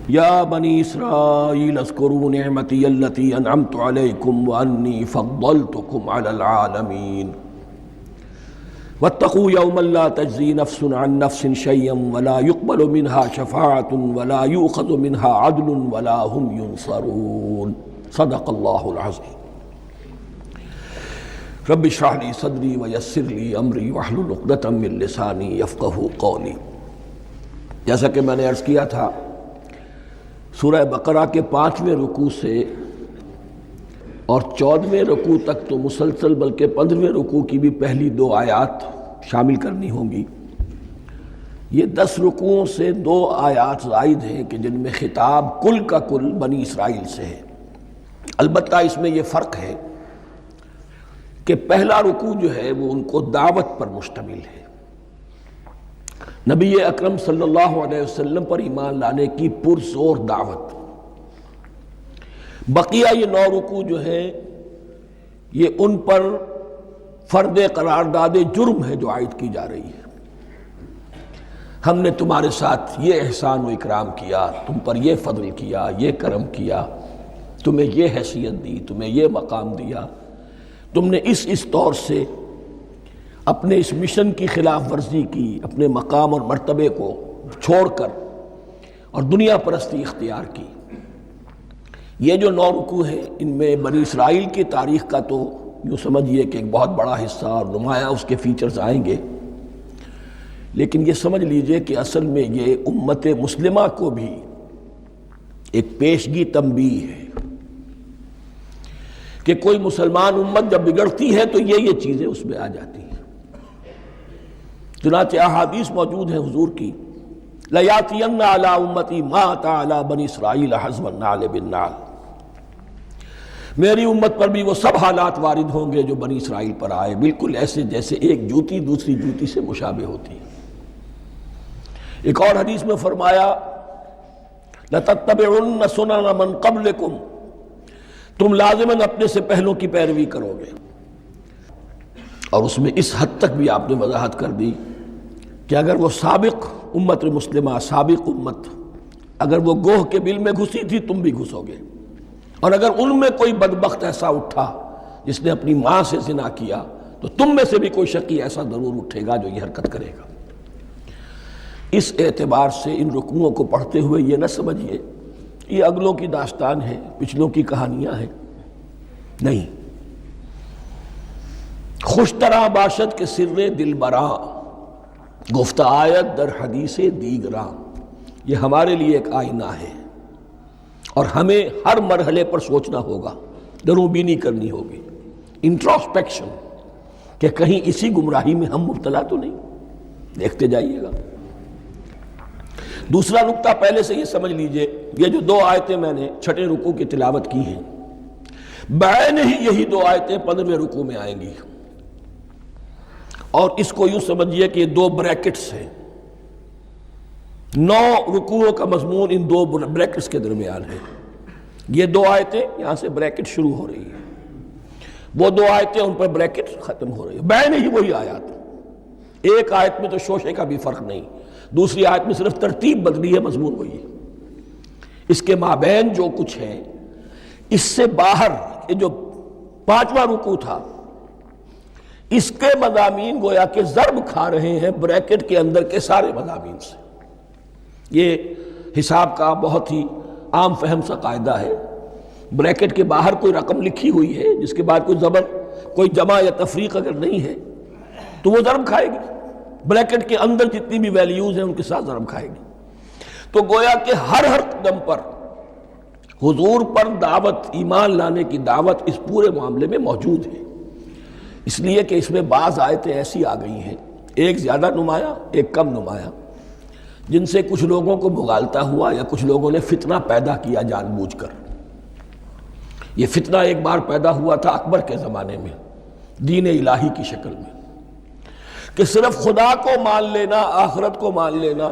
یا بنی اسرائیل اذکروا نعمتی التی انعمت علیکم وانی فضلتکم علی العالمین واتقوا یوما لا تجزی نفس عن نفس شیئا ولا يقبل منها شفاعة ولا یؤخذ منها عدل ولا هم ینصرون صدق اللہ العظیم۔ رب اشرح لی صدری ویسر لی امری واحلل عقدۃ من لسانی یفقہوا قولی۔ جیسا کہ میں نے عرض کیا تھا، سورہ بقرہ کے 5ویں رکوع سے اور 14ویں رکوع تک تو مسلسل، بلکہ 15ویں رکوع کی بھی پہلی 2 آیات شامل کرنی ہوں گی۔ یہ 10 رکوعوں سے 2 آیات زائد ہیں کہ جن میں خطاب کل کا کل بنی اسرائیل سے ہے۔ البتہ اس میں یہ فرق ہے کہ پہلا رکوع جو ہے وہ ان کو دعوت پر مشتمل ہے، نبی اکرم صلی اللہ علیہ وسلم پر ایمان لانے کی پرزور دعوت۔ بقیہ یہ 9 رکوع جو ہے یہ ان پر فرد قرارداد جرم ہے جو عائد کی جا رہی ہے۔ ہم نے تمہارے ساتھ یہ احسان و اکرام کیا، تم پر یہ فضل کیا، یہ کرم کیا، تمہیں یہ حیثیت دی، تمہیں یہ مقام دیا، تم نے اس طور سے اپنے اس مشن کی خلاف ورزی کی، اپنے مقام اور مرتبے کو چھوڑ کر اور دنیا پرستی اختیار کی۔ یہ جو 9 رکوع ہیں ان میں بنی اسرائیل کی تاریخ کا تو یوں سمجھیے کہ ایک بہت بڑا حصہ اور نمایاں اس کے فیچرز آئیں گے، لیکن یہ سمجھ لیجئے کہ اصل میں یہ امت مسلمہ کو بھی ایک پیشگی تنبیہ ہے کہ کوئی مسلمان امت جب بگڑتی ہے تو یہ چیزیں اس میں آ جاتی ہیں۔ چنانچہ احادیث موجود ہیں حضور کی، لَيَأْتِيَنَّ عَلَىٰ أُمَّتِي مَا أَتَىٰ عَلَىٰ بَنِي إِسْرَائِيلَ حَزْوَ النَّعْلِ بِالنَّعْلِ۔ میری امت پر بھی وہ سب حالات وارد ہوں گے جو بنی اسرائیل پر آئے، بالکل ایسے جیسے ایک جوتی دوسری جوتی سے مشابہ ہوتی ہے۔ ایک اور حدیث میں فرمایا لَتَتَّبِعُنَّ سُنَنَ مَنْ قَبْلِكُمْ، تم لازماً اپنے سے پہلوں کی پیروی کرو گے۔ اور اس میں اس حد تک بھی آپ نے وضاحت کر دی کہ اگر وہ سابق امت مسلمہ، سابق امت، اگر وہ گوہ کے بل میں گھسی تھی تم بھی گھسو گے، اور اگر ان میں کوئی بدبخت ایسا اٹھا جس نے اپنی ماں سے زنا کیا تو تم میں سے بھی کوئی شقی ایسا ضرور اٹھے گا جو یہ حرکت کرے گا۔ اس اعتبار سے ان رکوعوں کو پڑھتے ہوئے یہ نہ سمجھیے یہ اگلوں کی داستان ہے، پچھلوں کی کہانیاں ہیں، نہیں۔ خوش طرح باشد کے سر دل براں، گفتہ آیت در حدیث دیگراں، یہ ہمارے لیے ایک آئینہ ہے اور ہمیں ہر مرحلے پر سوچنا ہوگا، دروں بینی کرنی ہوگی، انٹروسپیکشن، کہ کہیں اسی گمراہی میں ہم مبتلا تو نہیں۔ دیکھتے جائیے گا۔ دوسرا نقطہ پہلے سے یہ سمجھ لیجئے، یہ جو 2 آیتیں میں نے 6 رکوع کی تلاوت کی ہیں، بعین ہی یہی 2 آیتیں 15ویں رکوع میں آئیں گی، اور اس کو یوں سمجھیے کہ یہ 2 بریکٹس ہیں۔ 9 رکوعوں کا مضمون ان 2 بریکٹس کے درمیان ہے۔ یہ 2 آیتیں یہاں سے بریکٹ شروع ہو رہی ہیں، وہ 2 آیتیں ان پر بریکٹ ختم ہو رہی ہیں، بعین ہی وہی آیات۔ ایک آیت میں تو شوشے کا بھی فرق نہیں، دوسری آیت میں صرف ترتیب بدلی ہے، مضمون وہی ہے۔ اس کے مابین جو کچھ ہے، اس سے باہر یہ جو 5واں رکوع تھا، اس کے مضامین گویا کہ ضرب کھا رہے ہیں بریکٹ کے اندر کے سارے مضامین سے۔ یہ حساب کا بہت ہی عام فہم سا قاعدہ ہے، بریکٹ کے باہر کوئی رقم لکھی ہوئی ہے جس کے بعد کوئی زبر، کوئی جمع یا تفریق اگر نہیں ہے تو وہ ضرب کھائے گی، بریکٹ کے اندر جتنی بھی ویلیوز ہیں ان کے ساتھ ضرب کھائے گی۔ تو گویا کہ ہر قدم پر حضور پر دعوت، ایمان لانے کی دعوت اس پورے معاملے میں موجود ہے، اس لیے کہ اس میں بعض آیتیں ایسی آ گئی ہیں، ایک زیادہ نمایاں ایک کم نمایاں، جن سے کچھ لوگوں کو مغالطہ ہوا یا کچھ لوگوں نے فتنہ پیدا کیا جان بوجھ کر۔ یہ فتنہ ایک بار پیدا ہوا تھا اکبر کے زمانے میں، دین الہی کی شکل میں، کہ صرف خدا کو مان لینا، آخرت کو مان لینا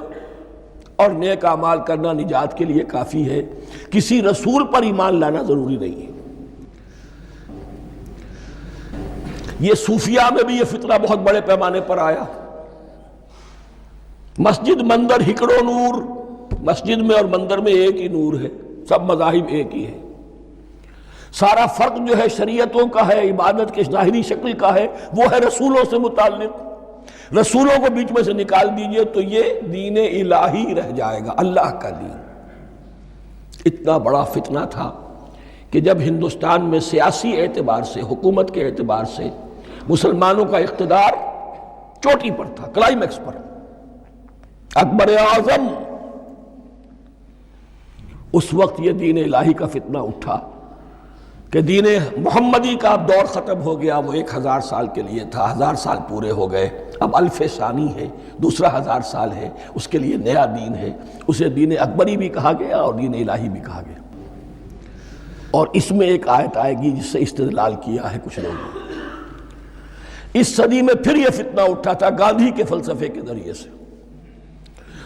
اور نیک اعمال کرنا نجات کے لیے کافی ہے، کسی رسول پر ایمان لانا ضروری نہیں ہے۔ یہ صوفیہ میں بھی یہ فتنہ بہت بڑے پیمانے پر آیا، مسجد مندر ہکڑو نور مسجد میں اور مندر میں ایک ہی نور ہے، سب مذاہب ایک ہی ہے، سارا فرق جو ہے شریعتوں کا ہے، عبادت کے ظاہری شکل کا ہے، وہ ہے رسولوں سے متعلق۔ رسولوں کو بیچ میں سے نکال دیجئے تو یہ دین الہی رہ جائے گا، اللہ کا دین۔ اتنا بڑا فتنہ تھا کہ جب ہندوستان میں سیاسی اعتبار سے، حکومت کے اعتبار سے مسلمانوں کا اقتدار چوٹی پر تھا، کلائمیکس پر، اکبر اعظم، اس وقت یہ دین الہی کا فتنہ اٹھا کہ دین محمدی کا اب دور ختم ہو گیا، وہ 1000 سال کے لیے تھا، 1000 سال پورے ہو گئے، اب الف ثانی ہے، دوسرا 1000 سال ہے، اس کے لیے نیا دین ہے، اسے دین اکبری بھی کہا گیا اور دین الہی بھی کہا گیا۔ اور اس میں ایک آیت آئے گی جس سے استدلال کیا ہے کچھ لوگوں نے۔ اس صدی میں پھر یہ فتنہ اٹھا تھا گاندھی کے فلسفے کے ذریعے سے،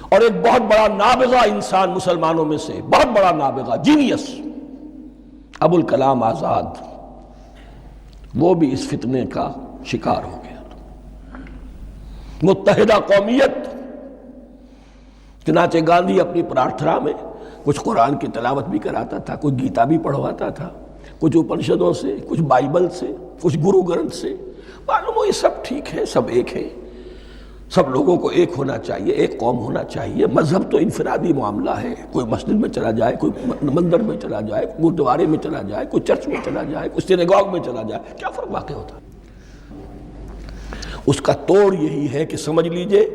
اور ایک بہت بڑا نابغہ انسان مسلمانوں میں سے، بہت بڑا نابغہ، جینیس، ابوالکلام آزاد، وہ بھی اس فتنے کا شکار ہو گیا۔ متحدہ قومیت، چنانچہ گاندھی اپنی پرارتھنا میں کچھ قرآن کی تلاوت بھی کراتا تھا، کچھ گیتا بھی پڑھواتا تھا، کچھ اپنشدوں سے، کچھ بائبل سے، کچھ گرو گرنتھ سے، معلوم ہو یہ سب ٹھیک ہے، سب ایک ہے، سب لوگوں کو ایک ہونا چاہیے، ایک قوم ہونا چاہیے، مذہب تو انفرادی معاملہ ہے، کوئی مسجد میں چلا جائے، کوئی مندر میں چلا جائے، کوئی گردوارے میں چلا جائے، کوئی چرچ میں چلا جائے، کوئی سینیگاگ میں چلا جائے، کیا فرق واقع ہوتا ہے؟ اس کا توڑ یہی ہے کہ سمجھ لیجئے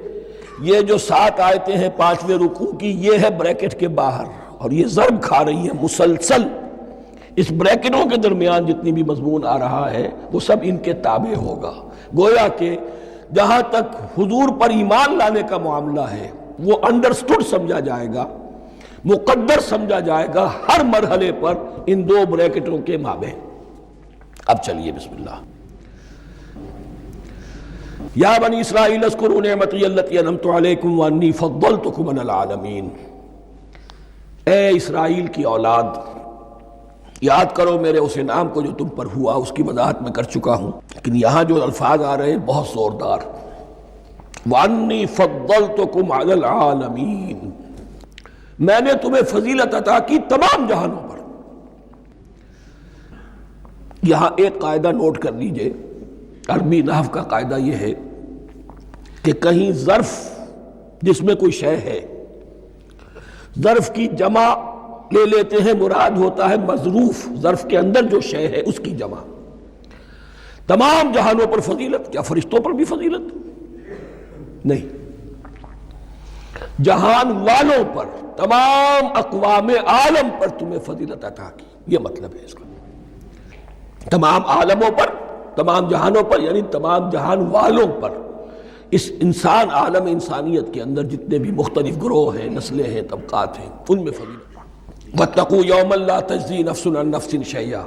یہ جو 7 آیتیں ہیں 5ویں رکوع کی، یہ ہے بریکٹ کے باہر، اور یہ ضرب کھا رہی ہے مسلسل۔ اس بریکٹوں کے درمیان جتنی بھی مضمون آ رہا ہے وہ سب ان کے تابع ہوگا، گویا کہ جہاں تک حضور پر ایمان لانے کا معاملہ ہے وہ انڈرسٹوڈ سمجھا جائے گا، مقدر سمجھا جائے گا ہر مرحلے پر ان 2 بریکٹوں کے مابین۔ اب چلیے بسم اللہ۔ یا بنی اسرائیل اذکروا نعمتی التی انعمت علیکم وانی فضلتکم علی العالمین، اے اسرائیل کی اولاد، یاد کرو میرے اس انعام کو جو تم پر ہوا، اس کی وضاحت میں کر چکا ہوں، لیکن یہاں جو الفاظ آ رہے ہیں بہت زوردار، وَأَنِّي فَضَّلْتُكُمْ عَلَى الْعَالَمِينَ، میں نے تمہیں فضیلت عطا کی تمام جہانوں پر۔ یہاں ایک قاعدہ نوٹ کر لیجئے، عربی نحو کا قاعدہ یہ ہے کہ کہیں ظرف جس میں کوئی شے ہے، ظرف کی جمع لے لیتے ہیں، مراد ہوتا ہے مظروف، ظرف کے اندر جو شے ہے اس کی جمع۔ تمام جہانوں پر فضیلت، کیا فرشتوں پر بھی فضیلت؟ نہیں، جہان والوں پر، تمام اقوام عالم پر تمہیں فضیلت عطا کی، یہ مطلب ہے اس کا۔ تمام عالموں پر، تمام جہانوں پر، یعنی تمام جہان والوں پر، اس انسان عالم انسانیت کے اندر جتنے بھی مختلف گروہ ہیں، نسلیں ہیں، طبقات ہیں، ان میں فضیلت۔ وَاتَّقُوا يَوْمًا لَا تَجْزِي نَفْسٌ عَن نَفْسٍ شَيْئًا،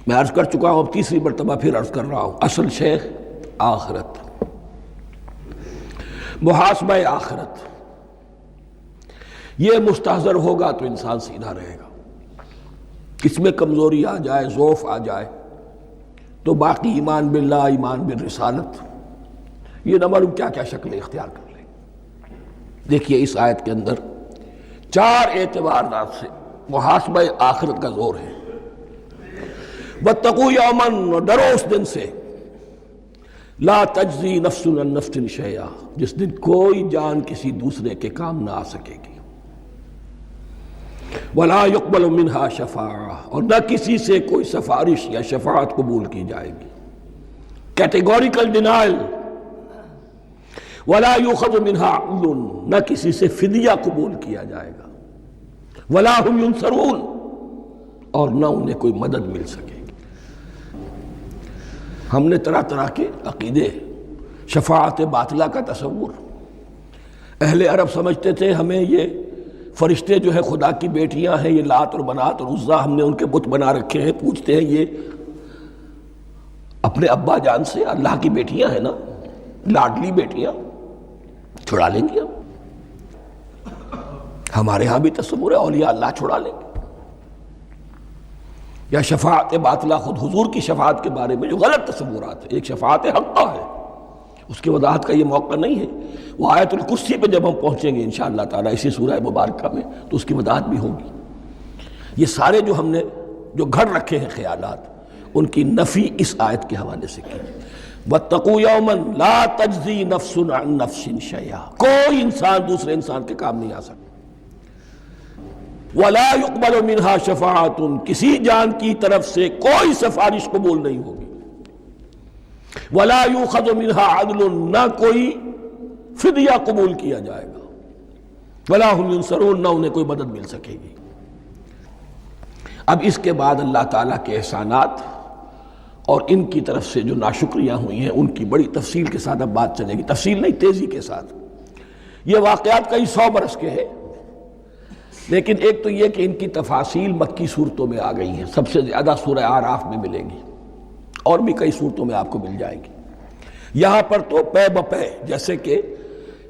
میں عرض کر چکا ہوں، اب تیسری مرتبہ پھر عرض کر رہا ہوں، اصل شیخ آخرت، محاسبہ آخرت، یہ مستحضر ہوگا تو انسان سیدھا رہے گا۔ اس میں کمزوری آ جائے، ضعف آ جائے تو باقی ایمان باللہ، ایمان بالرسالت، یہ نہ معلوم کیا کیا شکلیں اختیار کر لیں۔ دیکھیے اس آیت کے اندر 4 اعتبارات سے محاسبہ آخرت کا زور ہے۔ وَاتَّقُوا يَوْمًا، ڈرو اس دن سے، لا تجزی نفس عن نفس شیئا، جس دن کوئی جان کسی دوسرے کے کام نہ آ سکے گی، ولا يقبل منها شفاعہ، اور نہ کسی سے کوئی سفارش یا شفاعت قبول کی جائے گی، کیٹیگوریکل ڈینائل، ولا يؤخذ منها عدل، نہ کسی سے فدیہ قبول کیا جائے گا، ولا هم ينصرون، اور نہ انہیں کوئی مدد مل سکے گی۔ ہم نے طرح طرح کے عقیدے، شفاعت باطلہ کا تصور، اہل عرب سمجھتے تھے ہمیں یہ فرشتے جو ہے خدا کی بیٹیاں ہیں، یہ لات اور منات اور عزا، ہم نے ان کے بت بنا رکھے ہیں، پوچھتے ہیں یہ اپنے ابا جان سے اللہ کی بیٹیاں ہیں نا، لاڈلی بیٹیاں، چھڑا لیں گے ہمارے ہاں بھی تصور ہے اولیاء اللہ چھڑا لیں گے۔ یا شفاعت باطلہ، خود حضور کی شفاعت کے بارے میں جو غلط تصورات ہیں، ایک شفاعت حقہ ہے، اس کی وضاحت کا یہ موقع نہیں ہے. وہ آیت الکرسی پہ جب ہم پہنچیں گے انشاءاللہ تعالیٰ اسی سورہ مبارکہ میں تو اس کی وضاحت بھی ہوگی. یہ سارے جو ہم نے جو گھڑ رکھے ہیں خیالات ان کی نفی اس آیت کے حوالے سے کی. وَاتَّقُوا يَوْمًا لَا تَجْزِي نَفْسٌ عَن نَفْسٍ شَيْئًا. کوئی انسان دوسرے انسان کے کام نہیں آ سکتا. وَلَا يُقْبَلُ مِنْهَا شَفَاعَةٌ. کسی جان کی طرف سے کوئی سفارش قبول نہیں ہوگی. وَلَا يُؤْخَذُ مِنْهَا عَدْلٌ. نہ کوئی فدیہ قبول کیا جائے گا. وَلَا هُمْ يُنصَرُونَ. نہ انہیں کوئی مدد مل سکے گی. اب اس کے بعد اللہ تعالیٰ کے احسانات اور ان کی طرف سے جو ناشکریاں ہوئی ہیں ان کی بڑی تفصیل کے ساتھ اب بات چلے گی. تفصیل نہیں، تیزی کے ساتھ. یہ واقعات کئی 100 برس کے ہیں، لیکن ایک تو یہ کہ ان کی تفاصیل مکی صورتوں میں آ گئی ہیں. سب سے زیادہ سورہ اعراف میں ملے گی اور بھی کئی صورتوں میں آپ کو مل جائے گی. یہاں پر تو پے بپے جیسے کہ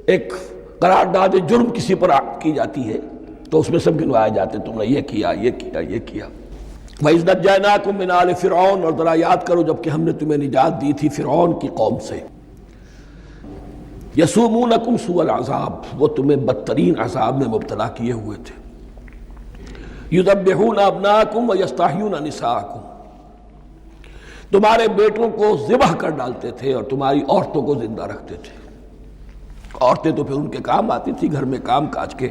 ایک قرارداد جرم کسی پر کی جاتی ہے تو اس میں سب گنوائے جاتے، تم نے یہ کیا یہ کیا یہ کیا. وَإِذْ نَجَّيْنَاكُم مِّنْ آلِ فِرْعَوْنَ. اور ذرا یاد کرو جب کہ ہم نے تمہیں نجات دی تھی فرعون کی قوم سے. يَسُومُونَكُمْ سُوءَ الْعَذَابِ. وہ تمہیں بدترین عذاب میں مبتلا کیے ہوئے تھے. يُذَبِّحُونَ أَبْنَاءَكُمْ وَيَسْتَحْيُونَ نِسَاءَكُمْ. تمہارے بیٹوں کو ذبح کر ڈالتے تھے اور تمہاری عورتوں کو زندہ رکھتے تھے. عورتیں تو پھر ان کے کام آتی تھی، گھر میں کام کاج کے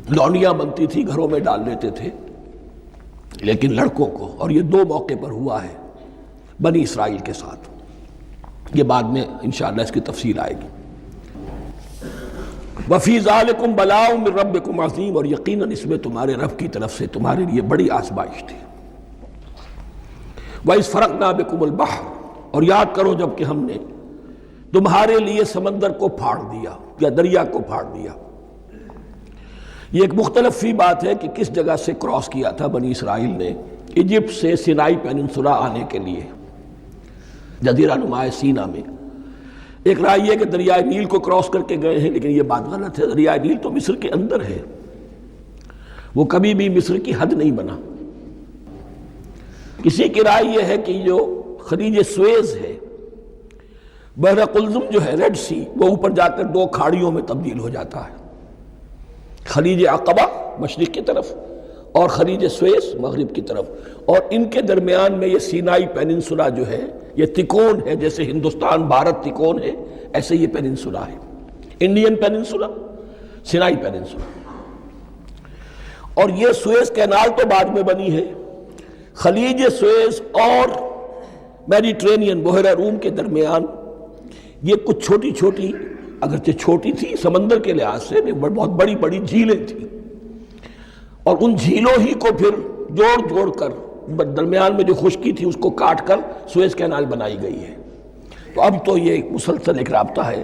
لونیاں بنتی تھی، گھروں میں ڈال دیتے تھے. لیکن لڑکوں کو، اور یہ 2 موقع پر ہوا ہے بنی اسرائیل کے ساتھ. یہ بعد میں انشاءاللہ اس کی تفصیل آئے گی. وَفِي ذَلِكُمْ بَلَاءٌ مِّن رَبِّكُمْ عَظِيمٌ. اور یقیناً اس میں تمہارے رب کی طرف سے تمہارے لیے بڑی آزمائش تھی. وَإِذْ فَرَقْنَا بِكُمُ الْبَحْرَ. اور یاد کرو جب کہ ہم نے تمہارے لیے سمندر کو پھاڑ دیا یا دریا کو پھاڑ دیا. یہ ایک مختلف فی بات ہے کہ کس جگہ سے کراس کیا تھا بنی اسرائیل نے ایجپٹ سے سینائی پیننسولا آنے کے لیے جزیرہ نما سینا میں. ایک رائے یہ کہ دریائے نیل کو کراس کر کے گئے ہیں، لیکن یہ بات غلط ہے. دریائے نیل تو مصر کے اندر ہے، وہ کبھی بھی مصر کی حد نہیں بنا. کسی کی رائے یہ ہے کہ جو خلیج سویز ہے، بحر قلزم جو ہے ریڈ سی، وہ اوپر جا کر 2 کھاڑیوں میں تبدیل ہو جاتا ہے. خلیج عقبہ مشرق کی طرف اور خلیج سویس مغرب کی طرف، اور ان کے درمیان میں یہ سینائی پیننسولا جو ہے یہ تکون ہے. جیسے ہندوستان بھارت تکون ہے، ایسے یہ پیننسولا ہے. Indian peninsula, Sinai peninsula. اور یہ سویس کینال تو بعد میں بنی ہے. خلیج سویس اور میڈیٹرینین بحیرہ روم کے درمیان یہ کچھ چھوٹی چھوٹی، اگرچہ چھوٹی تھی سمندر کے لحاظ سے، بہت بڑی بڑی جھیلیں تھیں. اور ان جھیلوں ہی کو پھر جوڑ جوڑ کر درمیان میں جو خشکی تھی اس کو کاٹ کر سویس کینال بنائی گئی ہے. تو اب تو یہ مسلسل ایک رابطہ ہے.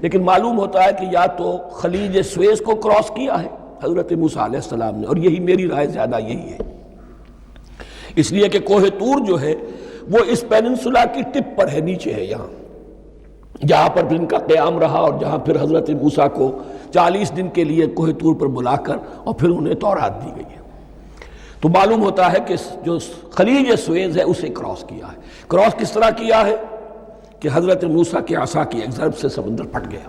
لیکن معلوم ہوتا ہے کہ یا تو خلیج سویس کو کراس کیا ہے حضرت موسیٰ علیہ السلام نے، اور یہی میری رائے زیادہ یہی ہے، اس لیے کہ کوہ طور جو ہے وہ اس پیننسولا کی ٹپ پر ہے، نیچے ہے یہاں، جہاں پر پھر ان کا قیام رہا اور جہاں پھر حضرت موسیٰ کو 40 دن کے لیے کوہ طور پر بلا کر اور پھر انہیں تورات دی گئی ہے. تو معلوم ہوتا ہے کہ جو خلیج سویز ہے اسے کراس کیا ہے. کراس کس طرح کیا ہے کہ حضرت موسیٰ کے عصا کی ایک ضرب سے سمندر پھٹ گیا.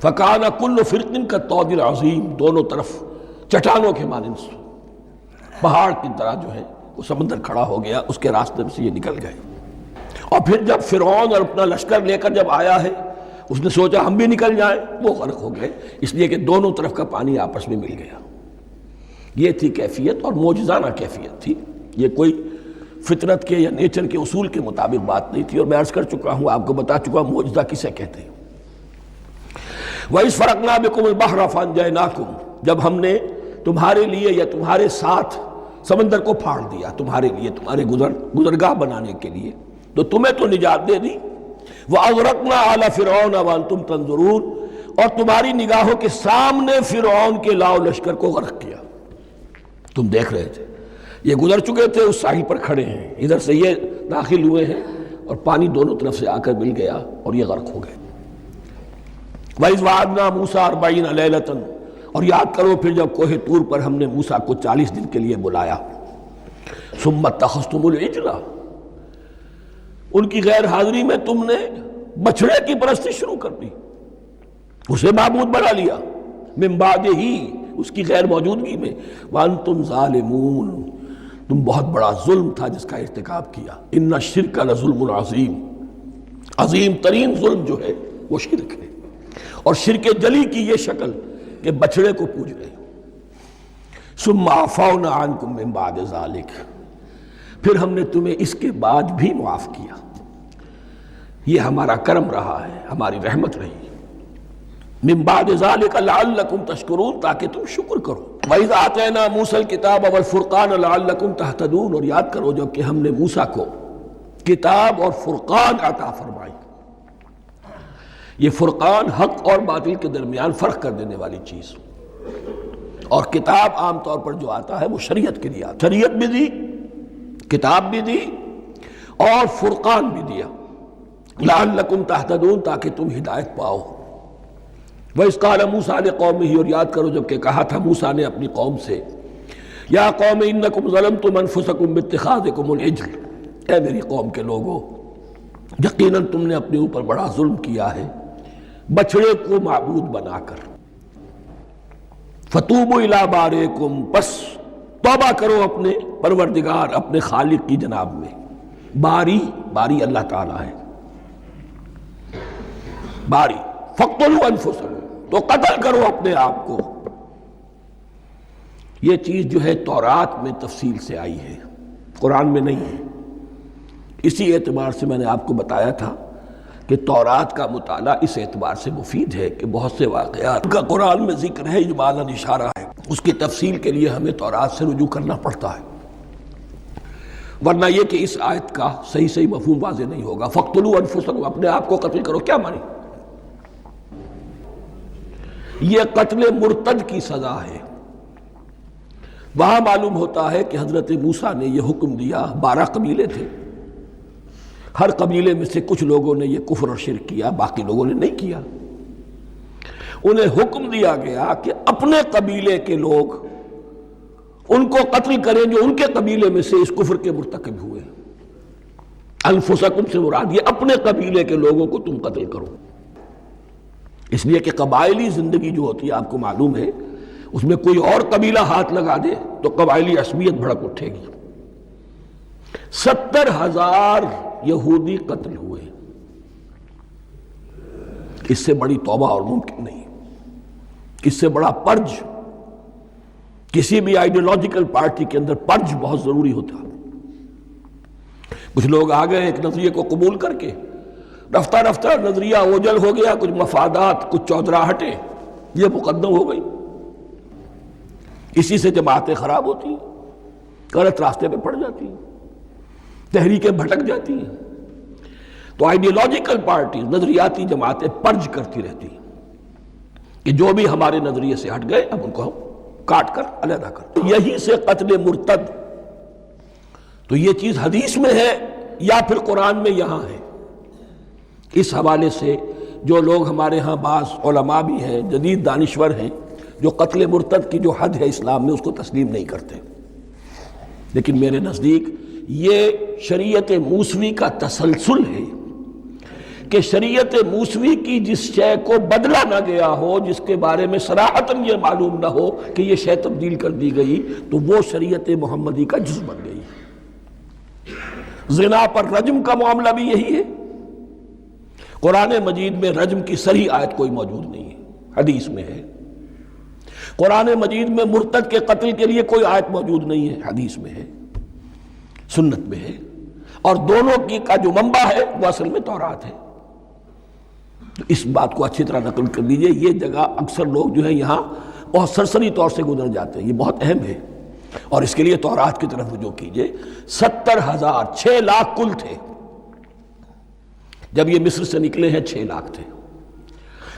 فَكَانَ كُلُّ فِرْقٍ كَالطَّوْدِ الْعَظِيمِ. دونوں طرف چٹانوں کے مانند پہاڑ کی طرح جو ہے وہ سمندر کھڑا ہو گیا، اس کے راستے میں سے یہ نکل گئے. اور پھر جب فرعون اور اپنا لشکر لے کر جب آیا ہے اس نے سوچا ہم بھی نکل جائیں، وہ غرق ہو گئے، اس لیے کہ دونوں طرف کا پانی آپس میں مل گیا. یہ تھی کیفیت، اور معجزانہ کیفیت تھی. یہ کوئی فطرت کے یا نیچر کے اصول کے مطابق بات نہیں تھی. اور میں عرض کر چکا ہوں، آپ کو بتا چکا ہوں معجزہ کسے کہتے ہیں. وَإِذْ فَرَقْنَا بِكُمُ الْبَحْرَ فَأَنْجَيْنَاكُمْ. جب ہم نے تمہارے لیے یا تمہارے ساتھ سمندر کو پھاڑ دیا، تمہارے لیے تمہارے گزرگاہ بنانے کے لیے، تو تمہیں تو نجات دے دی. وَأَغْرَقْنَا آلَ فِرْعَوْنَ وَأَنْتُمْ تَنظُرُونَ. اور تمہاری نگاہوں کے سامنے فرعون کے لاؤ لشکر کو غرق کیا، تم دیکھ رہے تھے. یہ گزر چکے تھے، اس ساحل پر کھڑے ہیں، ادھر سے یہ داخل ہوئے ہیں اور پانی دونوں طرف سے آ کر مل گیا اور یہ غرق ہو گئے. وَإِذْ وَعَدْنَا مُوسَىٰ 40 لَيْلَةً. اور یاد کرو پھر جب کوہ طور پر ہم نے موسیٰ کو 40 دن کے لیے بلایا. ثُمَّ اتَّخَذْتُمُ الْعِجْلَ. ان کی غیر حاضری میں تم نے بچڑے کی پرستی شروع کر دی، اسے معبود بنا لیا، من بعد ہی، اس کی غیر موجودگی میں، وانتم ظالمون، تم بہت بڑا ظلم تھا جس کا ارتکاب کیا، ان الشرک لظلم عظیم، عظیم ترین ظلم جو ہے وہ شرک ہے، اور شرک جلی کی یہ شکل کہ بچڑے کو پوج رہے۔ ثم عفونا عنکم من بعد ذلک، پھر ہم نے تمہیں اس کے بعد بھی معاف کیا، یہ ہمارا کرم رہا ہے، ہماری رحمت رہی، من بعد ذلک لعلکم تشکرون، تاکہ تم شکر کرو۔ وَإِذْ آتَيْنَا مُوسَى الْكِتَابَ وَالْفُرْقَانَ لَعَلَّكُمْ تَهْتَدُونَ، اور یاد کرو جب کہ ہم نے موسیٰ کو کتاب اور فرقان عطا فرمائی۔ یہ فرقان حق اور باطل کے درمیان فرق کر دینے والی چیز، اور کتاب عام طور پر جو آتا ہے وہ شریعت کے لیے آتا، شریعت بھی دی، کتاب بھی دی، اور فرقان بھی دیا، لعلکم تہتدون، تاکہ تم ہدایت پاؤ۔ وَإِذْ قَالَ مُوسَىٰ لِقَوْمِهِ، اور یاد کرو جب کہ کہا تھا موسیٰ نے اپنی قوم سے، یا قوم انکم ظلمتم انفسکم باتخاذکم العجل، اے میری قوم کے لوگو، یقیناً تم نے اپنے اوپر بڑا ظلم کیا ہے بچڑے کو معبود بنا کر۔ فَتُوبُوا إِلَىٰ بَارِئِكُمْ، پس توبہ کرو اپنے پروردگار، اپنے خالق کی جناب میں۔ باری اللہ تعالیٰ ہے، باری۔ فَاقْتُلُوا أَنفُسَكُمْ، تو قتل کرو اپنے آپ کو۔ یہ چیز جو ہے تورات میں تفصیل سے آئی ہے، قرآن میں نہیں ہے۔ اسی اعتبار سے میں نے آپ کو بتایا تھا کہ تورات کا مطالعہ اس اعتبار سے مفید ہے کہ بہت سے واقعات کا قرآن میں ذکر ہے، اجمالاً اشارہ ہے، اس کی تفصیل کے لیے ہمیں تورات سے رجوع کرنا پڑتا ہے، ورنہ یہ کہ اس آیت کا صحیح مفہوم واضح نہیں ہوگا۔ فَاقْتُلُوا أَنفُسَكُمْ، اپنے آپ کو قتل کرو، کیا مانی؟ یہ قتل مرتد کی سزا ہے۔ وہاں معلوم ہوتا ہے کہ حضرت موسیٰ نے یہ حکم دیا، 12 قبیلے تھے، ہر قبیلے میں سے کچھ لوگوں نے یہ کفر اور شرک کیا، باقی لوگوں نے نہیں کیا۔ انہیں حکم دیا گیا کہ اپنے قبیلے کے لوگ ان کو قتل کریں جو ان کے قبیلے میں سے اس کفر کے مرتکب ہوئے۔ انفسکم سے مراد یہ اپنے قبیلے کے لوگوں کو تم قتل کرو، اس لیے کہ قبائلی زندگی جو ہوتی ہے آپ کو معلوم ہے، اس میں کوئی اور قبیلہ ہاتھ لگا دے تو قبائلی عصبیت بھڑک اٹھے گی۔ 70,000 یہودی قتل ہوئے، اس سے بڑی توبہ اور ممکن نہیں، اس سے بڑا پرج، کسی بھی آئیڈیولوجیکل پارٹی کے اندر پرج بہت ضروری ہوتا۔ کچھ لوگ آ گئے ایک نظریے کو قبول کر کے، رفتہ رفتہ نظریہ اوجل ہو گیا، کچھ مفادات، کچھ چودراہٹیں یہ مقدم ہو گئی، اسی سے جماعتیں خراب ہوتی ہیں، غلط راستے پہ پڑ جاتی ہیں، تحریکیں بھٹک جاتی ہیں۔ تو آئیڈیولوجیکل پارٹی، نظریاتی جماعتیں پرج کرتی رہتی ہیں کہ جو بھی ہمارے نظریے سے ہٹ گئے اب ان کو ہم کاٹ کر علیحدہ کر۔ یہی سے قتل مرتد، تو یہ چیز حدیث میں ہے یا پھر قرآن میں یہاں ہے۔ اس حوالے سے جو لوگ ہمارے ہاں بعض علماء بھی ہیں، جدید دانشور ہیں، جو قتل مرتد کی جو حد ہے اسلام میں اس کو تسلیم نہیں کرتے، لیکن میرے نزدیک یہ شریعت موسوی کا تسلسل ہے کہ شریعت موسوی کی جس شے کو بدلا نہ گیا ہو، جس کے بارے میں صراحتاً یہ معلوم نہ ہو کہ یہ شے تبدیل کر دی گئی، تو وہ شریعت محمدی کا جز بن گئی۔ زنا پر رجم کا معاملہ بھی یہی ہے۔ قرآن مجید میں رجم کی صریح آیت کوئی موجود نہیں ہے، حدیث میں ہے۔ قرآن مجید میں مرتد کے قتل کے لیے کوئی آیت موجود نہیں ہے، حدیث میں ہے، سنت میں ہے، اور دونوں کی کا جو منبع ہے وہ اصل میں تورات ہے۔ تو اس بات کو اچھی طرح نقل کر لیجئے، یہ جگہ اکثر لوگ جو ہے یہاں بہت سرسری طور سے گزر جاتے ہیں، یہ بہت اہم ہے، اور اس کے لیے تورات کی طرف رجوع کیجئے۔ 70,000، 6 لاکھ کل تھے جب یہ مصر سے نکلے ہیں، 6 لاکھ تھے۔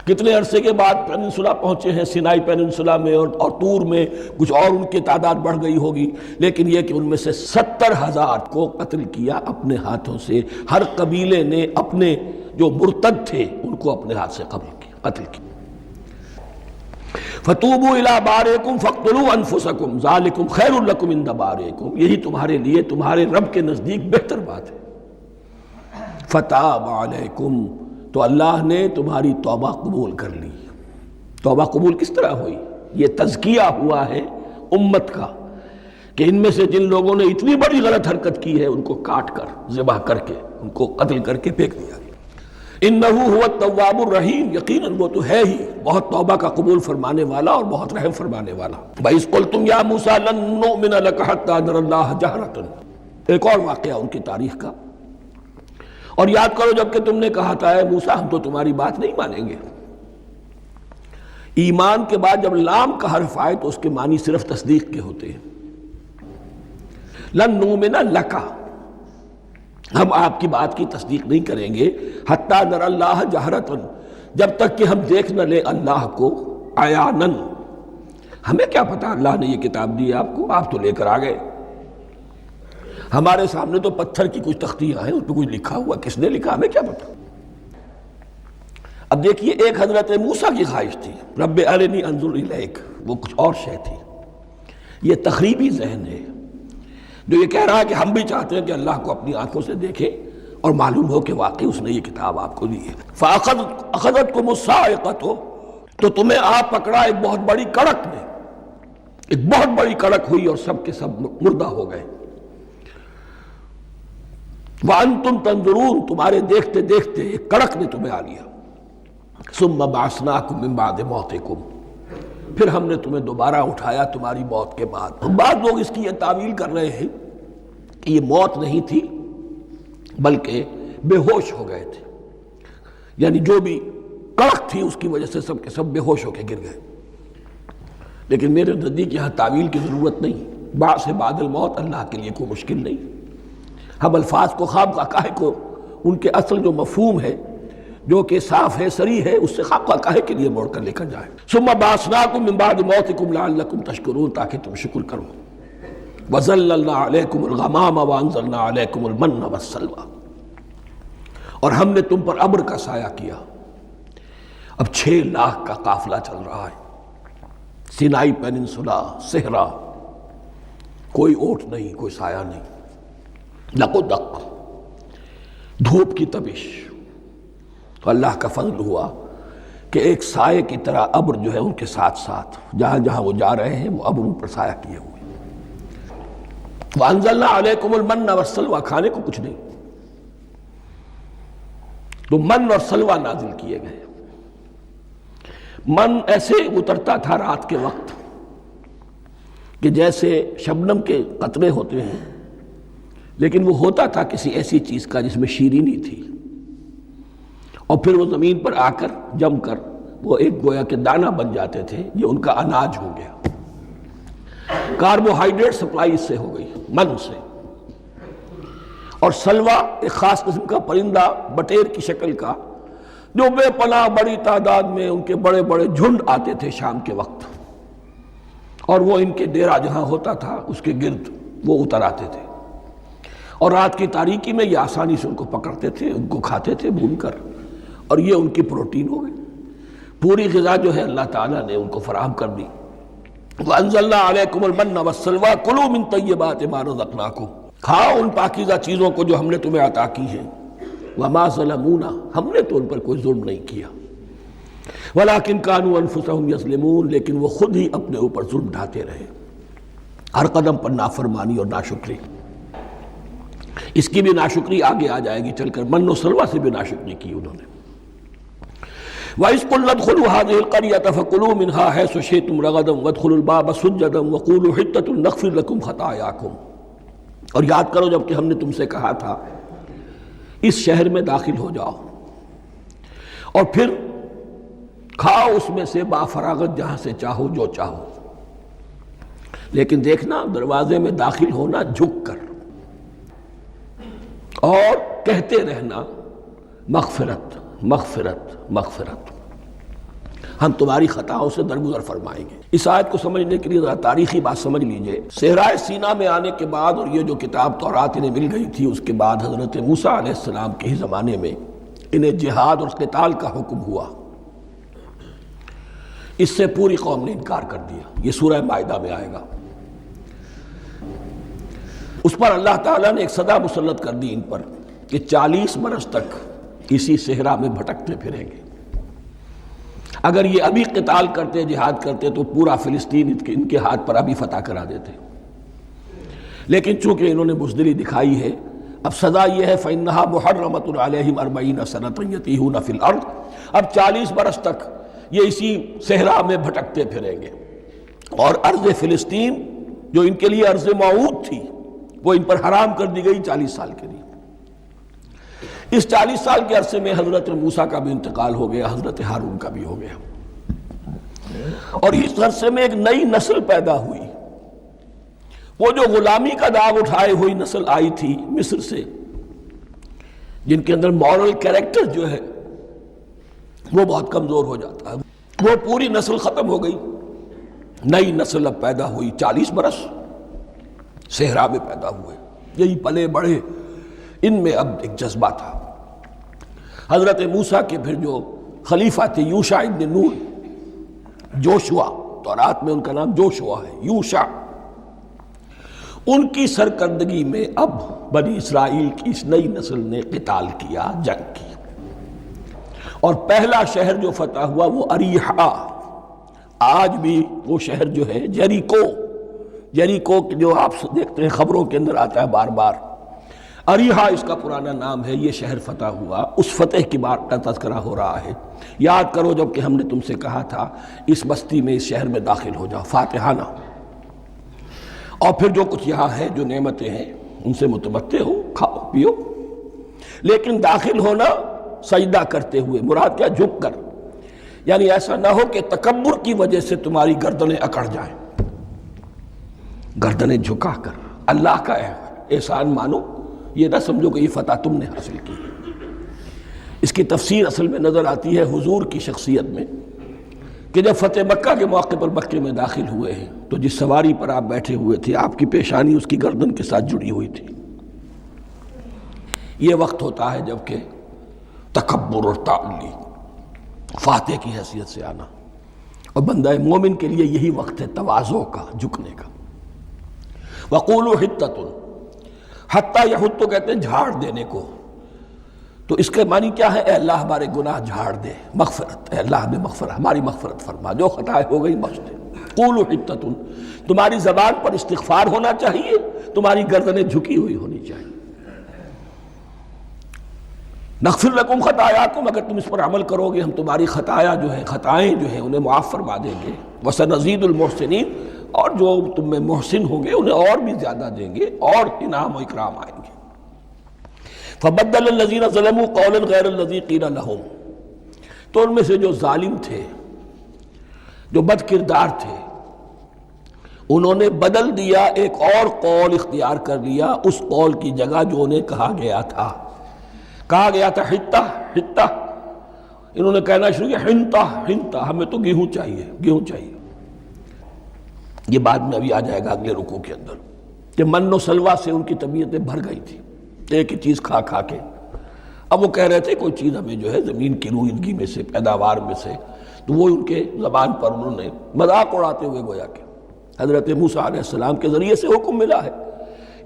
کتنے عرصے کے بعد پیننسولا پہنچے ہیں، سینائی پیننسولا میں اور طور میں، کچھ اور ان کی تعداد بڑھ گئی ہوگی، لیکن یہ کہ ان میں سے 70,000 کو قتل کیا اپنے ہاتھوں سے۔ ہر قبیلے نے اپنے جو مرتد تھے ان کو اپنے ہاتھ سے قتل کیا۔ فَتُوبُوا إِلَىٰ بَارِئِكُمْ فَاقْتُلُوا أَنفُسَكُمْ ذَلِكُمْ خَيْرٌ لَكُمْ عِندَ بَارِئِكُمْ، یہی تمہارے لیے تمہارے رب کے نزدیک بہتر بات ہے۔ فَتَابَ عَلَيْكُمْ، تو اللہ نے تمہاری توبہ قبول کر لی۔ توبہ قبول کس طرح ہوئی؟ یہ تزکیہ ہوا ہے امت کا کہ ان میں سے جن لوگوں نے اتنی بڑی غلط حرکت کی ہے ان کو کاٹ کر، ذبح کر کے، ان کو قتل کر کے پھینک دیا گیا۔ انہ هو التواب الرحیم، یقیناً وہ تو ہے ہی بہت توبہ کا قبول فرمانے والا اور بہت رحم فرمانے والا۔ وَإِذْ قُلْتُمْ يَا مُوسَىٰ لَن نُّؤْمِنَ لَكَ حَتَّىٰ نَرَى اللَّهَ جَهْرَةً، ایک اور واقعہ ان کی تاریخ کا۔ اور یاد کرو جب کہ تم نے کہا تھا اے موسیٰ ہم تو تمہاری بات نہیں مانیں گے۔ ایمان کے بعد جب لام کا حرف آئے تو اس کے معنی صرف تصدیق کے ہوتے ہیں۔ لن نؤمن لک، ہم آپ کی بات کی تصدیق نہیں کریں گے، حتیٰ نری اللہ جہرۃ، جب تک کہ ہم دیکھ نہ لیں اللہ کو عیاناً۔ ہمیں کیا پتا اللہ نے یہ کتاب دی آپ کو، آپ تو لے کر آ گئے، ہمارے سامنے تو پتھر کی کچھ تختیاں ہیں، اس پہ کچھ لکھا ہوا، کس نے لکھا ہمیں کیا پتا۔ اب دیکھیے ایک حضرت موسیٰ کی خواہش تھی رب ارنی انظر الیک، وہ کچھ اور شے تھی۔ یہ تخریبی ذہن ہے جو یہ کہہ رہا ہے کہ ہم بھی چاہتے ہیں کہ اللہ کو اپنی آنکھوں سے دیکھیں اور معلوم ہو کہ واقعی اس نے یہ کتاب آپ کو دی ہے۔ فَأَخَذَتْكُمُ الصَّاعِقَةُ، تو تمہیں آپ پکڑا ایک بہت بڑی کڑک نے، ایک بہت بڑی کڑک ہوئی اور سب کے سب مردہ ہو گئے۔ وَأَنْتُمْ تَنظُرُونَ، تمہارے دیکھتے دیکھتے ایک کڑک نے تمہیں آ لیا۔ ثُمَّ بَعَثْنَاكُم مِّن بَعْدِ مَوْتِكُمْ، پھر ہم نے تمہیں دوبارہ اٹھایا تمہاری موت کے بعد۔ بعض لوگ اس کی یہ تعویل کر رہے ہیں کہ یہ موت نہیں تھی بلکہ بے ہوش ہو گئے تھے، یعنی جو بھی کڑک تھی اس کی وجہ سے سب کے سب بے ہوش ہو کے گر گئے۔ لیکن میرے نزدیک یہاں تعویل کی ضرورت نہیں، بعد سے بعد الموت اللہ کے لیے کوئی مشکل نہیں۔ ہم الفاظ کو خواب کاہے کو ان کے اصل جو مفہوم ہے جو کہ صاف ہے صریح ہے اس سے خواب کاہے کے لیے موڑ کر لے کر جائیں۔ ثم بعثناکم من بعد موتکم لعلکم تشکرون، تاکہ تم شکر کرو۔ وَظَلَّلْنَا عَلَيْكُمُ الْغَمَامَ وَأَنزَلْنَا عَلَيْكُمُ الْمَنَّ وَالسَّلْوَىٰ، اور ہم نے تم پر ابر کا سایہ کیا۔ اب 6 لاکھ کا قافلہ چل رہا ہے، سینائی پیننسولا، صحرا، کوئی اوٹ نہیں، کوئی سایہ نہیں، لق و دق، دھوپ کی تپش۔ تو اللہ کا فضل ہوا کہ ایک سائے کی طرح ابر جو ہے ان کے ساتھ ساتھ جہاں جہاں وہ جا رہے ہیں وہ ابر ان پر سایہ کیے ہوئے۔ وَأَنزَلْنَا عَلَيْكُمُ الْمَنَّ وَالسَّلْوَىٰ، کھانے کو کچھ نہیں، تو من اور سلوہ نازل کیے گئے۔ من ایسے اترتا تھا رات کے وقت کہ جیسے شبنم کے قطرے ہوتے ہیں، لیکن وہ ہوتا تھا کسی ایسی چیز کا جس میں شیرینی تھی، اور پھر وہ زمین پر آ کر جم کر وہ ایک گویا کہ دانہ بن جاتے تھے، یہ ان کا اناج ہو گیا۔ کاربوہائیڈریٹ سپلائی اس سے ہو گئی، من سے۔ اور سلوہ ایک خاص قسم کا پرندہ بٹیر کی شکل کا جو بے پناہ بڑی تعداد میں ان کے بڑے بڑے جھنڈ آتے تھے شام کے وقت، اور وہ ان کے ڈیرا جہاں ہوتا تھا اس کے گرد وہ اتر آتے تھے، اور رات کی تاریکی میں یہ آسانی سے ان کو پکڑتے تھے، ان کو کھاتے تھے بھون کر، اور یہ ان کی پروٹین ہو گئی۔ پوری غذا جو ہے اللہ تعالیٰ نے ان کو فراہم کر دی۔ وَأَنزَلْنَا عَلَيْكُمُ الْمَنَّ وَالسَّلْوَىٰ كُلُوا مِن طَيِّبَاتِ مَا رَزَقْنَاكُمْ، کھاؤ ان پاکیزہ چیزوں کو جو ہم نے تمہیں عطا کی ہیں۔ وَمَا ظَلَمُونَا، ہم نے تو ان پر کوئی ظلم نہیں کیا، وَلَٰكِن كَانُوا أَنفُسَهُمْ يَظْلِمُونَ، لیکن وہ خود ہی اپنے اوپر ظلم ڈھاتے رہے، ہر قدم پر نافرمانی اور ناشکری۔ اس کی بھی ناشکری آگے آ جائے گی چل کر، من و سلوہ سے بھی ناشکری کی انہوں نے۔ وَإِذْ قُلْنَا ادْخُلُوا هَٰذِهِ الْقَرْيَةَ فَكُلُوا مِنْهَا حَيْثُ شِئْتُمْ رَغَدًا وَادْخُلُوا الْبَابَ سُجَّدًا وَقُولُوا حِطَّةٌ نَغْفِرْ لَكُمْ خَطَايَاكُمْ، اور یاد کرو جب کہ ہم نے تم سے کہا تھا اس شہر میں داخل ہو جاؤ اور پھر کھاؤ اس میں سے بافراغت جہاں سے چاہو جو چاہو، لیکن دیکھنا دروازے میں داخل ہونا جھک کر، اور کہتے رہنا مغفرت مغفرت مغفرت، ہم تمہاری خطاؤں سے درگزر فرمائیں گے۔ اس آیت کو سمجھنے کے لیے ذرا تاریخی بات سمجھ لیجئے۔ صحرائے سینا میں آنے کے بعد اور یہ جو کتاب تورات انہیں مل گئی تھی اس کے بعد حضرت موسیٰ علیہ السلام کے ہی زمانے میں انہیں جہاد اور قتال کا حکم ہوا۔ اس سے پوری قوم نے انکار کر دیا، یہ سورہ مائدہ میں آئے گا۔ اس پر اللہ تعالیٰ نے ایک سزا مسلط کر دی ان پر کہ 40 برس تک اسی صحرا میں بھٹکتے پھریں گے۔ اگر یہ ابھی قتال کرتے، جہاد کرتے، تو پورا فلسطین ان کے ہاتھ پر ابھی فتح کرا دیتے، لیکن چونکہ انہوں نے بزدلی دکھائی ہے، اب سزا یہ ہے فَإِنَّهَا مُحَرَّمَةٌ عَلَيْهِمْ 40 سَنَةً يَتِيهُونَ فِي الْأَرْضِ، اب 40 برس تک یہ اسی صحرا میں بھٹکتے پھریں گے، اور ارض فلسطین جو ان کے لیے ارض موعود تھی وہ ان پر حرام کر دی گئی 40 سال کے لیے۔ اس 40 سال کے عرصے میں حضرت موسیٰ کا بھی انتقال ہو گیا، حضرت ہارون کا بھی ہو گیا، اور اس عرصے میں ایک نئی نسل پیدا ہوئی۔ وہ جو غلامی کا داغ اٹھائے ہوئی نسل آئی تھی مصر سے، جن کے اندر مورل کیریکٹر جو ہے وہ بہت کمزور ہو جاتا ہے، وہ پوری نسل ختم ہو گئی، نئی نسل اب پیدا ہوئی۔ 40 برس صحرا میں پیدا ہوئے، یہی پلے بڑھے، ان میں اب ایک جذبہ تھا۔ حضرت موسیٰ کے پھر جو خلیفہ تھے یوشع ابن نون، جوشوا، تورات میں ان کا نام جوشوا ہے، یوشع، ان کی سرکردگی میں اب بنی اسرائیل کی اس نئی نسل نے قتال کیا، جنگ کی، اور پہلا شہر جو فتح ہوا وہ اریحا۔ آج بھی وہ شہر جو ہے جیریکو جو آپ دیکھتے ہیں خبروں کے اندر آتا ہے بار بار، اریحا اس کا پرانا نام ہے، یہ شہر فتح ہوا۔ اس فتح کی بات کا تذکرہ ہو رہا ہے۔ یاد کرو جب کہ ہم نے تم سے کہا تھا اس بستی میں، اس شہر میں داخل ہو جاؤ فاتحانہ، اور پھر جو کچھ یہاں ہے، جو نعمتیں ہیں، ان سے متمتع ہو، کھاؤ پیو، لیکن داخل ہونا سجدہ کرتے ہوئے، مراد کیا؟ جھک کر، یعنی ایسا نہ ہو کہ تکبر کی وجہ سے تمہاری گردنیں اکڑ جائیں، گردنیں جھکا کر اللہ کا احسان مانو، یہ نہ سمجھو کہ یہ فتح تم نے حاصل کی۔ اس کی تفسیر اصل میں نظر آتی ہے حضور کی شخصیت میں، کہ جب فتح مکہ کے موقع پر مکے میں داخل ہوئے ہیں تو جس سواری پر آپ بیٹھے ہوئے تھے، آپ کی پیشانی اس کی گردن کے ساتھ جڑی ہوئی تھی۔ یہ وقت ہوتا ہے جب کہ تکبر اور تعلی، فاتح کی حیثیت سے آنا، اور بندہ مومن کے لیے یہی وقت ہے تواضع کا، جھکنے کا۔ وَقُولُوا حِطَّةٌ، حتیٰ یحط تو کہتے ہیں جھاڑ دینے کو، تو اس کے معنی کیا ہے؟ اے اللہ ہمارے گناہ جھاڑ دے، مغفرت، اے اللہ ہمیں مغفرت، ہماری مغفرت فرما، جو خطائیں ہو گئی بخش دے۔ قولوا حطۃ، تمہاری زبان پر استغفار ہونا چاہیے، تمہاری گردنیں جھکی ہوئی ہونی چاہیے۔ نغفر لکم خطایاکم، اگر تم اس پر عمل کرو گے ہم تمہاری خطایا جو ہے، خطائیں جو ہیں انہیں معاف فرما دیں گے۔ وسنزید المحسنین، اور جو تم میں محسن ہوں گے انہیں اور بھی زیادہ دیں گے، اور انعام و اکرام آئیں گے۔ فبدل الذین ظلموا قولا غیر الذی قیل لہم، تو ان میں سے جو ظالم تھے، جو بد کردار تھے، انہوں نے بدل دیا، ایک اور قول اختیار کر لیا اس قول کی جگہ جو انہیں کہا گیا تھا حتہ حتہ، انہوں نے کہنا شروع کیا ہنتا ہنتا، ہمیں تو گیہوں چاہیے۔ یہ بعد میں ابھی آ جائے گا اگلے رکوع کے اندر، کہ من و سلوہ سے ان کی طبیعتیں بھر گئی تھی، ایک ہی چیز کھا کے۔ اب وہ کہہ رہے تھے کوئی چیز ہمیں جو ہے زمین کی روئیدگی میں سے، پیداوار میں سے، تو وہ ان کے زبان پر انہوں نے مذاق اڑاتے ہوئے گویا کہ حضرت موسیٰ علیہ السلام کے ذریعے سے حکم ملا ہے،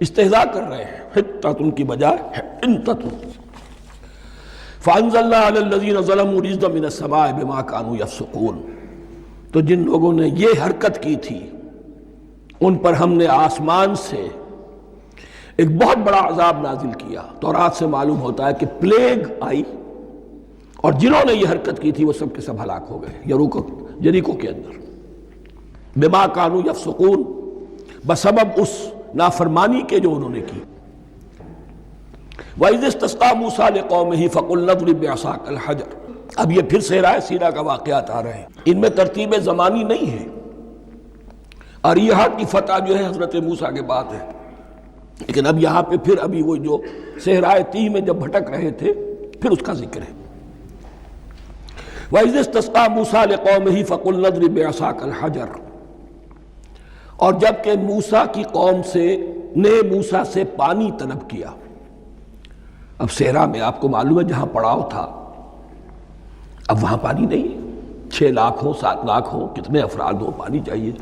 استہزاء کر رہے ہیں، حتۃ کی بجائے حنتۃ۔ فانزلنا علی الذین ظلموا رجزا من السماء بما كانوا یفسقون، تو جن لوگوں نے یہ حرکت کی تھی ان پر ہم نے آسمان سے ایک بہت بڑا عذاب نازل کیا۔ تورات سے معلوم ہوتا ہے کہ پلیگ آئی، اور جنہوں نے یہ حرکت کی تھی وہ سب کے سب ہلاک ہو گئے یریکو کے اندر، بما كانوا یفسقون، بسبب اس نافرمانی کے جو انہوں نے کی۔ وَإِذِ اسْتَسْقَىٰ مُوسَىٰ لِقَوْمِهِ فَقُلْنَا اضْرِب بِّعَصَاكَ الْحَجَرَ، اب یہ پھر صحرا سینا کا واقعات آ رہے ہیں، ان میں ترتیب زمانی نہیں ہے۔ اریحا کی فتح جو ہے حضرت موسیٰ کے بعد ہے، لیکن اب یہاں پہ پھر ابھی وہ جو صحرائے تیہ میں جب بھٹک رہے تھے پھر اس کا ذکر ہے۔ وَإِذِ اسْتَسْقَىٰ مُوسَىٰ لِقَوْمِهِ فَقُلْنَا اضْرِب بِّعَصَاكَ الْحَجَرَ، اور جب کہ موسیٰ کی قوم نے موسیٰ سے پانی طلب کیا، اب صحرا میں آپ کو معلوم ہے جہاں پڑاؤ تھا اب وہاں پانی نہیں ہے، 6 لاکھ ہو 7 لاکھ ہو، کتنے افراد ہو، پانی چاہیے۔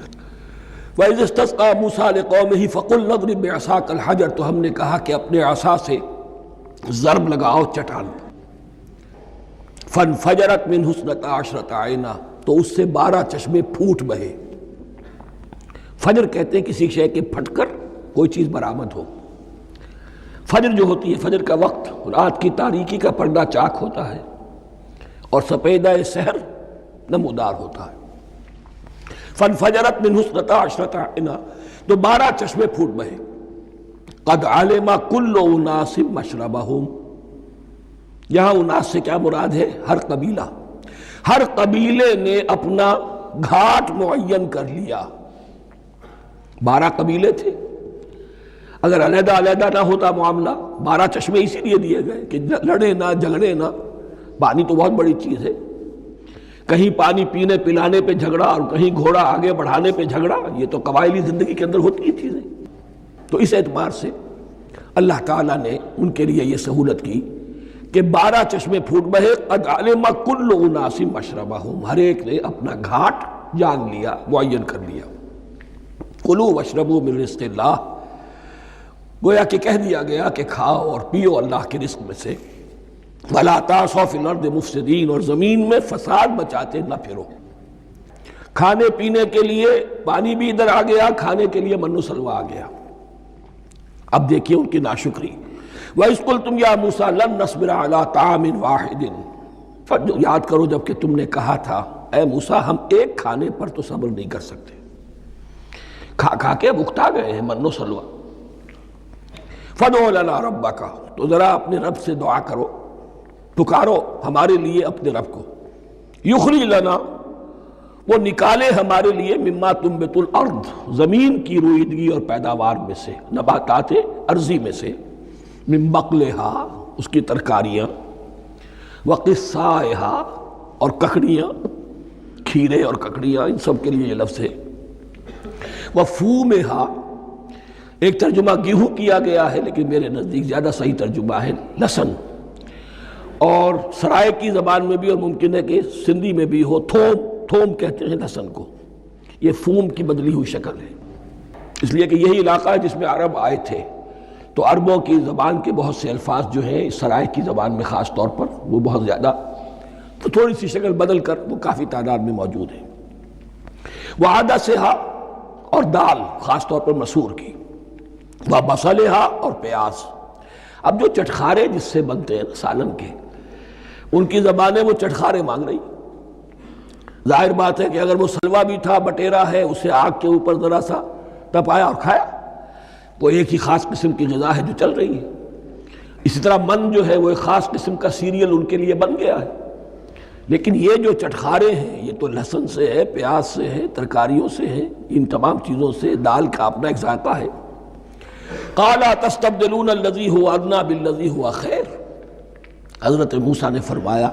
وَإِذِ اسْتَسْقَىٰ مُوسَىٰ لِقَوْمِهِ فَقُلْنَا اضْرِب بِّعَصَاكَ الْحَجَرَ، تو ہم نے کہا کہ اپنے عصا سے ضرب لگاؤ چٹان، فَانْفَجَرَتْ مِنْهُ اثْنَتَا عَشْرَةَ عَيْنًا، تو اس سے 12 چشمے پھوٹ بہے۔ فجر کہتے ہیں کسی شے کے پھٹ کر کوئی چیز برآمد ہو۔ فجر جو ہوتی ہے، فجر کا وقت رات کی تاریکی کا پردہ چاک ہوتا ہے اور سپیدہ سحر نمودار ہوتا ہے۔ فَانْفَجَرَتْ مِنْهُ اثْنَتَا عَشْرَةَ عَيْنًا، تو 12 چشمے پھوٹ بہے۔ قَدْ عَلِمَ كُلُّ أُنَاسٍ مَشْرَبَهُمْ، یہاں اناس سے کیا مراد ہے؟ ہر قبیلہ، ہر قبیلے نے اپنا گھاٹ معین کر لیا۔ 12 قبیلے تھے، اگر علیحدہ علیحدہ نہ ہوتا معاملہ، 12 چشمے اسی لیے دیے گئے کہ لڑے نہ جھگڑے نہ۔ پانی تو بہت بڑی چیز ہے، کہیں پانی پینے پلانے پہ جھگڑا اور کہیں گھوڑا آگے بڑھانے پہ جھگڑا، یہ تو قبائلی زندگی کے اندر ہوتی ہی چیزیں۔ تو اس اعتبار سے اللہ تعالیٰ نے ان کے لیے یہ سہولت کی کہ 12 چشمے پھوٹ بہے۔ قد علم کل اناس مشربہم، ہر ایک نے اپنا گھاٹ جان لیا، معین کر لیا۔ کلوا واشربوا من رزق اللہ، گویا کہ کہہ دیا گیا کہ کھاؤ اور پیو اللہ کے رزق میں سے۔ ولا تعثوا فی الارض مفسدین، اور زمین میں فساد مچاتے نہ پھرو۔ کھانے پینے کے لیے پانی بھی ادھر آ گیا، کھانے کے لیے من و سلوہ آ گیا۔ اب دیکھیے ان کی ناشکری۔ وَإِذْ قُلْتُمْ يَا مُوسَىٰ لَن نَّصْبِرَ عَلَىٰ طَعَامٍ وَاحِدٍ، یاد کرو جب کہ تم نے کہا تھا اے موسیٰ ہم ایک کھانے پر تو صبر نہیں کر سکتے، کھا کھا کے بکتا گئے ہیں من و سلوہ۔ فَادْعُ لَنَا رَبَّكَ، تو ذرا اپنے رب سے دعا کرو، پکارو ہمارے لیے اپنے رب کو۔ یخرج لنا، وہ نکالے ہمارے لیے مما تنبت الارض، زمین کی روئیدگی اور پیداوار میں سے، نباتات ارضی میں سے، من بقلہا، اس کی ترکاریاں، وقثائہا، اور ککڑیاں، کھیرے اور ککڑیاں، ان سب کے لیے یہ لفظ ہے۔ وفومہا، ایک ترجمہ گیہوں کیا گیا ہے لیکن میرے نزدیک زیادہ صحیح ترجمہ ہے لہسن، اور سرائے کی زبان میں بھی اور ممکن ہے کہ سندھی میں بھی ہو تھوم، تھوم کہتے ہیں لہسن کو، یہ فوم کی بدلی ہوئی شکل ہے، اس لیے کہ یہی علاقہ ہے جس میں عرب آئے تھے، تو عربوں کی زبان کے بہت سے الفاظ جو ہیں اس سرائے کی زبان میں خاص طور پر وہ بہت زیادہ، تو تھوڑی سی شکل بدل کر وہ کافی تعداد میں موجود ہے۔ وعدسہا، اور دال خاص طور پر مسور کی، وبصلہا، اور پیاز۔ اب جو چٹخارے جس سے بنتے ہیں سالن کے، ان کی زبانیں وہ چٹخارے مانگ رہی۔ ظاہر بات ہے کہ اگر وہ سلوا بھی تھا، بٹیرا ہے، اسے آگ کے اوپر ذرا سا تپایا اور کھایا، وہ ایک ہی خاص قسم کی غذا ہے جو چل رہی ہے۔ اسی طرح من جو ہے وہ ایک خاص قسم کا سیریل ان کے لیے بن گیا ہے۔ لیکن یہ جو چٹخارے ہیں یہ تو لہسن سے ہے، پیاز سے ہے، ترکاریوں سے ہے، ان تمام چیزوں سے، دال کا اپنا ایک ذائقہ ہے۔ قَالَ تَسْتَبْدِلُونَ الَّذِي هُوَ أَدْنَىٰ بِالَّذِي هُوَ خَيْرٌ، حضرت موسیٰ نے فرمایا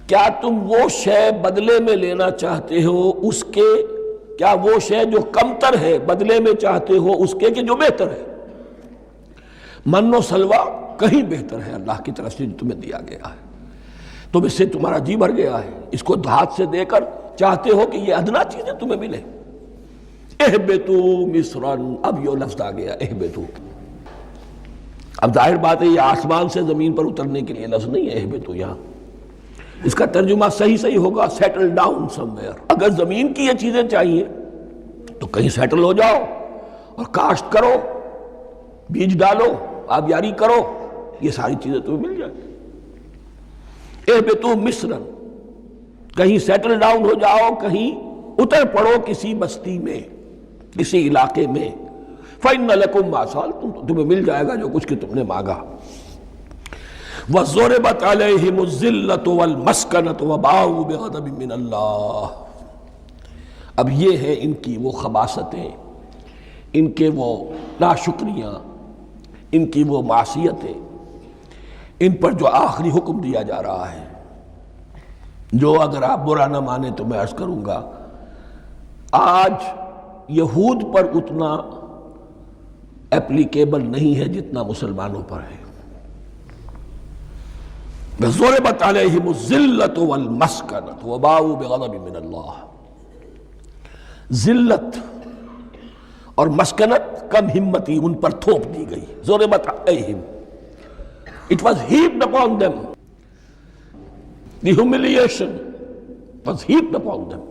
کیا تم وہ شے بدلے میں لینا چاہتے ہو اس کے، کیا وہ شے جو کمتر ہے بدلے میں چاہتے ہو اس کے کہ جو بہتر ہے؟ من و سلوہ کہیں بہتر ہے اللہ کی طرف سے جو تمہیں دیا گیا ہے، تم اس سے تمہارا جی بھر گیا ہے، اس کو ہاتھ سے دے کر چاہتے ہو کہ یہ ادنا چیزیں تمہیں ملے۔ اہبطوا مصرا، اب یہ لفظ آ گیا اہبطوا۔ اب ظاہر بات ہے یہ آسمان سے زمین پر اترنے کے لیے لفظ نہیں ہے اہبطوا، یہاں اس کا ترجمہ صحیح ہوگا سیٹل ڈاؤن سم ویئر۔ اگر زمین کی یہ چیزیں چاہیے تو کہیں سیٹل ہو جاؤ اور کاشت کرو، بیج ڈالو، آبیاری کرو، یہ ساری چیزیں تمہیں مل جائیں۔ اہبطوا مصرا، کہیں سیٹل ڈاؤن ہو جاؤ، کہیں اتر پڑو کسی بستی میں، کسی علاقے میں۔ فَإِنَّ لَكُمْ مَا سَأَلْتُمْ، تمہیں مل جائے گا جو کچھ کہ تم نے مانگا۔ وَضُرِبَتْ عَلَيْهِمُ الذِّلَّةُ وَالْمَسْكَنَةُ وَبَاءُوا بِغَضَبٍ مِّنَ اللَّهِ، اب یہ ہے ان کی وہ خباثتیں، ان کے وہ ناشکریاں، ان کی وہ معصیتیں، ان پر جو آخری حکم دیا جا رہا ہے، جو اگر آپ برا نہ مانیں تو میں عرض کروں گا آج یہود پر اتنا اپلیکیبل نہیں ہے جتنا مسلمانوں پر ہے۔ ضربت علیہم الذلۃ والمسکنۃ وباؤوا بغضب من اللہ، ذلت اور مسکنت، کم ہمتی ان پر تھوپ دی گئی۔ ضربت علیہم، it was heaped upon them، the humiliation was heaped upon them.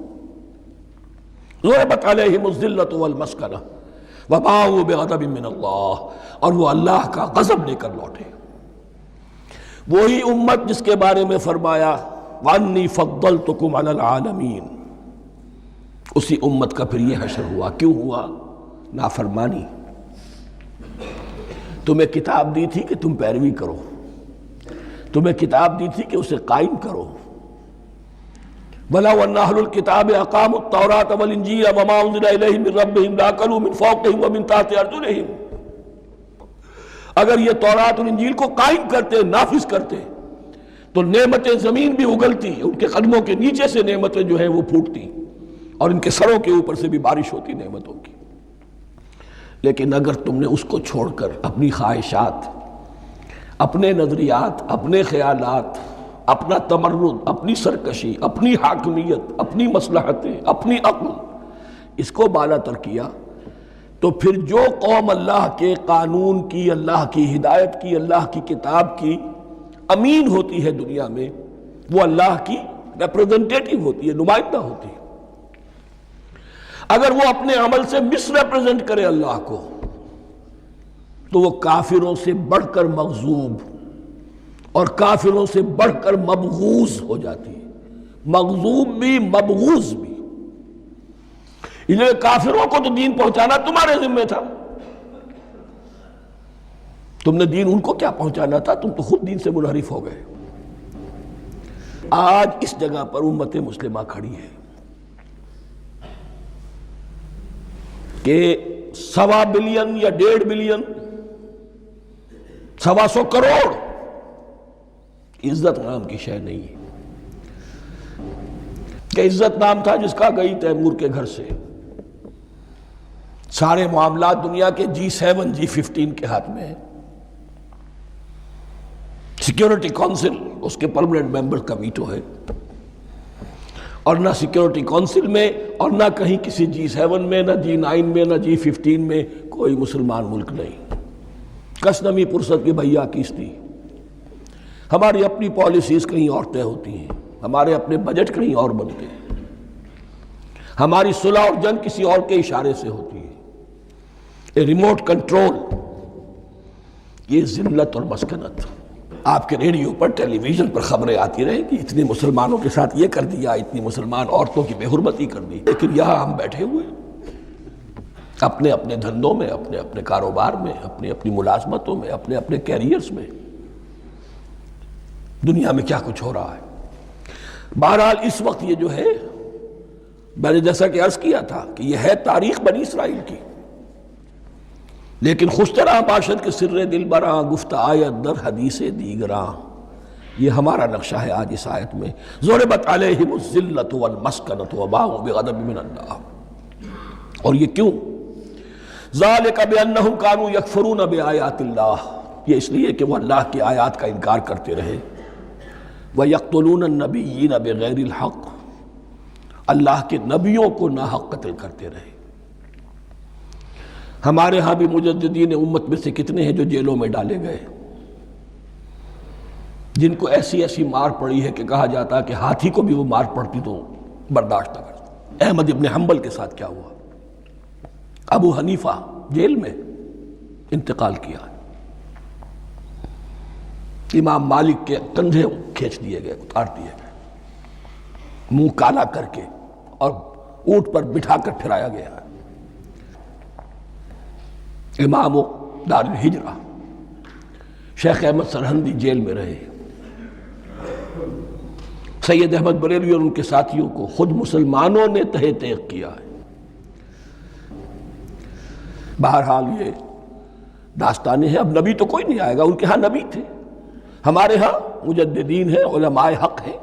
ضربت علیہم الذلۃ والمسکنہ وباؤوا بغضب من اللہ، اور وہ اللہ کا غضب لے کر لوٹے۔ وہی امت جس کے بارے میں فرمایا وَأَنِّي فَضَّلْتُكُمْ عَلَى الْعَالَمِينَ، اسی امت کا پھر یہ حشر ہوا۔ کیوں ہوا؟ نافرمانی۔ تمہیں کتاب دی تھی کہ تم پیروی کرو، تمہیں کتاب دی تھی کہ اسے قائم کرو۔ وَلَوْ أَنَّ أَهْلَ الْكِتَابِ أَقَامُوا التَّوْرَاةَ وَالْإِنْجِيلَ وَمَا أُنزِلَ إِلَيْهِم مِّن رَّبِّهِمْ لَأَكَلُوا مِن فَوْقِهِمْ وَمِن تَحْتِ أَرْجُلِهِمْ، اگر یہ تورات اور انجیل کو قائم کرتے، نافذ کرتے، تو نعمتیں زمین بھی اگلتی، ان کے قدموں کے نیچے سے نعمتیں جو ہیں وہ پھوٹتی، اور ان کے سروں کے اوپر سے بھی بارش ہوتی نعمتوں کی۔ لیکن اگر تم نے اس کو چھوڑ کر اپنی خواہشات، اپنے نظریات، اپنے خیالات، اپنا تمرد، اپنی سرکشی، اپنی حاکمیت، اپنی مصلحتیں، اپنی عقل، اس کو بالا تر کیا، تو پھر جو قوم اللہ کے قانون کی، اللہ کی ہدایت کی، اللہ کی کتاب کی امین ہوتی ہے دنیا میں، وہ اللہ کی ریپرزنٹیٹیو ہوتی ہے، نمائندہ ہوتی ہے۔ اگر وہ اپنے عمل سے مس ریپرزنٹ کرے اللہ کو، تو وہ کافروں سے بڑھ کر مغضوب اور کافروں سے بڑھ کر مبغوض ہو جاتی ہے، مغضوب بھی مبغوض بھی۔ اس لیے کافروں کو تو دین پہنچانا تمہارے ذمہ تھا، تم نے دین ان کو کیا پہنچانا تھا، تم تو خود دین سے منحرف ہو گئے۔ آج اس جگہ پر امت مسلمہ کھڑی ہے کہ 1.25 بلین یا 1.5 بلین، 125 کروڑ عزت نام کی شے نہیں ہے، کہ عزت نام تھا جس کا گئی تیمور کے گھر سے، سارے معاملات دنیا کے G7 G15 کے ہاتھ میں ہیں، سیکیورٹی کونسل اس کے پرماننٹ ممبر کا ویٹو ہے، اور نہ سیکیورٹی کونسل میں اور نہ کہیں کسی G7 میں، نہ G9 میں، نہ G15 میں کوئی مسلمان ملک نہیں۔ کس نمی پرست کی بھیا کیستی، ہماری اپنی پالیسیز کہیں اور طے ہوتی ہیں، ہمارے اپنے بجٹ کہیں اور بنتے ہیں، ہماری صلح اور جنگ کسی اور کے اشارے سے ہوتی ہے۔ ریموٹ کنٹرول، یہ ذلت اور مسکنت۔ آپ کے ریڈیو پر، ٹیلی ویژن پر خبریں آتی رہیں کہ اتنے مسلمانوں کے ساتھ یہ کر دیا، اتنی مسلمان عورتوں کی بے حرمتی کر دی، لیکن یہاں ہم بیٹھے ہوئے اپنے اپنے دھندوں میں، اپنے اپنے کاروبار میں، اپنی اپنی ملازمتوں میں، اپنے اپنے کیریئرز میں، دنیا میں کیا کچھ ہو رہا ہے۔ بہرحال اس وقت یہ جو ہے، میں نے جیسا کہ عرض کیا تھا کہ یہ ہے تاریخ بنی اسرائیل کی، لیکن خوش طرح باشد کے سر دل براں، گفت آیت در حدیث دیگراں، یہ ہمارا نقشہ ہے آج اس آیت میں۔ ضربت علیہم الذلۃ والمسکنۃ وباؤوا بغضب من اللہ، اور یہ کیوں؟ ذالک بانہم کانوا یکفرون بآیات اللہ، یہ اس لیے کہ وہ اللہ کی آیات کا انکار کرتے رہے۔ وَيَقْتُلُونَ النَّبِيِّينَ بِغَيْرِ الْحَقِّ، اللہ کے نبیوں کو ناحق قتل کرتے رہے۔ ہمارے ہاں بھی مجددین امت میں سے کتنے ہیں جو جیلوں میں ڈالے گئے، جن کو ایسی ایسی مار پڑی ہے کہ کہا جاتا ہے کہ ہاتھی کو بھی وہ مار پڑتی تو برداشت نہ کرتا۔ احمد ابن حنبل کے ساتھ کیا ہوا؟ ابو حنیفہ جیل میں انتقال کیا، امام مالک کے کندھے کھینچ دیے گئے، اتار دیے گئے، منہ کالا کر کے اور اونٹ پر بٹھا کر پھرایا گیا۔ امام دار الہجرہ شیخ احمد سرہندی جیل میں رہے، سید احمد بریلوی اور ان کے ساتھیوں کو خود مسلمانوں نے تہہ تیغ کیا ہے۔ بہرحال یہ داستانیں ہیں، اب نبی تو کوئی نہیں آئے گا، ان کے ہاں نبی تھے، ہمارے ہاں مجددین ہیں، علماء حق ہیں،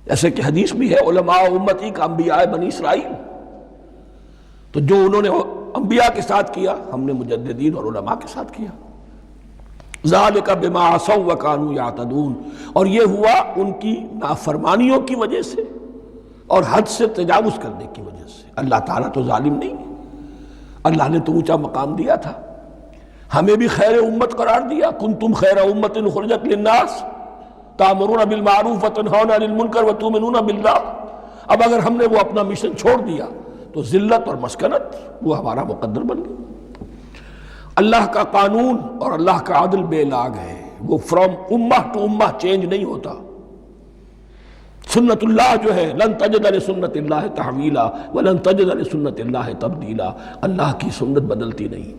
جیسے کہ حدیث بھی ہے علماء امتی کا انبیاء بنی اسرائیل، تو جو انہوں نے انبیاء کے ساتھ کیا ہم نے مجددین اور علماء کے ساتھ کیا۔ ذالک بما عصوا وکانوا یعتدون، اور یہ ہوا ان کی نافرمانیوں کی وجہ سے اور حد سے تجاوز کرنے کی وجہ سے۔ اللہ تعالیٰ تو ظالم نہیں ہے، اللہ نے تو اونچا مقام دیا تھا، ہمیں بھی خیر امت قرار دیا، کنتم خیر امت اخرجت للناس، تأمرون بالمعروف وتنہون عن المنکر وتؤمنون باللہ۔ اب اگر ہم نے وہ اپنا مشن چھوڑ دیا تو ذلت اور مسکنت وہ ہمارا مقدر بن گئی۔ اللہ کا قانون اور اللہ کا عدل بے لاگ ہے، وہ فرام امہ ٹو امہ چینج نہیں ہوتا۔ سنت اللہ جو ہے لن تجد لسنت اللہ تحویلا ولن تجد لسنت اللہ تبدیلا، اللہ کی سنت بدلتی نہیں۔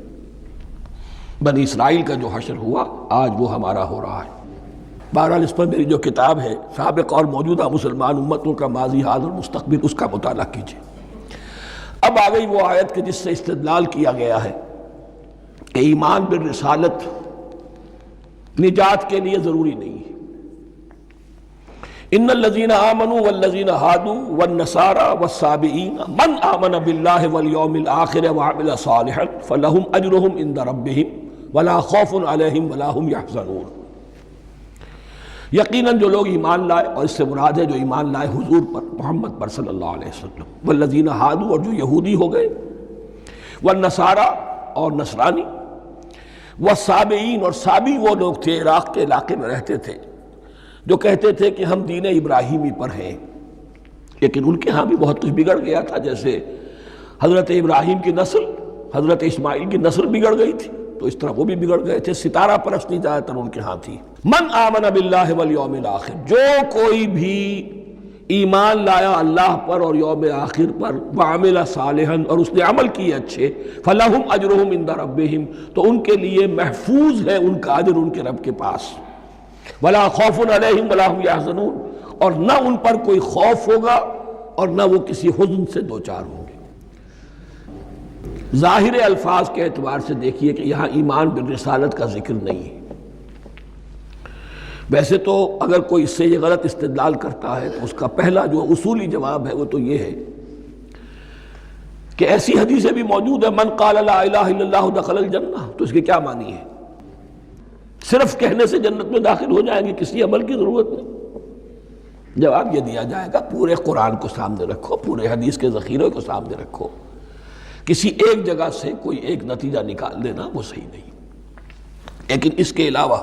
بنی اسرائیل کا جو حشر ہوا آج وہ ہمارا ہو رہا ہے۔ بہرحال اس پر میری جو کتاب ہے سابق اور موجودہ مسلمان امتوں کا ماضی حال اور مستقبل، اس کا مطالعہ کیجیے۔ اب آ گئی وہ آیت کہ جس سے استدلال کیا گیا ہے کہ ایمان بالرسالت نجات کے لیے ضروری نہیں ہے۔ ان الذین آمنوا والذین ہادوا والنصارى والصابئین من آمن باللہ والیوم الآخر وعمل صالحا فلہم اجرہم عند ربہم ولا خوف علیہم ولا ہم یحزنون۔ یقیناً جو لوگ ایمان لائے، اور اس سے مراد ہے جو ایمان لائے حضور پر، محمد پر صلی اللہ علیہ وسلم، والذین ہادوا اور جو یہودی ہو گئے، والنصارى اور نصرانی، والصابئین اور صابی وہ لوگ تھے عراق کے علاقے میں رہتے تھے جو کہتے تھے کہ ہم دین ابراہیمی پر ہیں، لیکن ان کے ہاں بھی بہت کچھ بگڑ گیا تھا، جیسے حضرت ابراہیم کی نسل حضرت اسماعیل کی نسل بگڑ گئی تھی تو اس طرح وہ بھی بگڑ گئے تھے۔ ستارہ پرستی زیادہ تر ان کے ہاں تھی۔ من آمن باللہ والیوم الآخر، جو کوئی بھی ایمان لایا اللہ پر اور یوم آخر پر، وعمل صالحا اور اس نے عمل کیے اچھے، فلہم اجرہم عند ربہم تو ان کے لیے محفوظ ہے ان کا اجر ان کے رب کے پاس، ولا خوف علیہم ولا ہم یحزنون اور نہ ان پر کوئی خوف ہوگا اور نہ وہ کسی حزن سے دوچار ہوں گے۔ ظاہر الفاظ کے اعتبار سے دیکھیے کہ یہاں ایمان بالرسالت کا ذکر نہیں ہے۔ ویسے تو اگر کوئی اس سے یہ غلط استدلال کرتا ہے تو اس کا پہلا جو اصولی جواب ہے وہ تو یہ ہے کہ ایسی حدیثیں بھی موجود ہیں، من قال لا الہ الا اللہ دخل الجنہ، تو اس کے کیا معنی ہے؟ صرف کہنے سے جنت میں داخل ہو جائیں گے، کسی عمل کی ضرورت نہیں؟ جواب یہ دیا جائے گا پورے قرآن کو سامنے رکھو، پورے حدیث کے ذخیرے کو سامنے رکھو، کسی ایک جگہ سے کوئی ایک نتیجہ نکال دینا وہ صحیح نہیں۔ لیکن اس کے علاوہ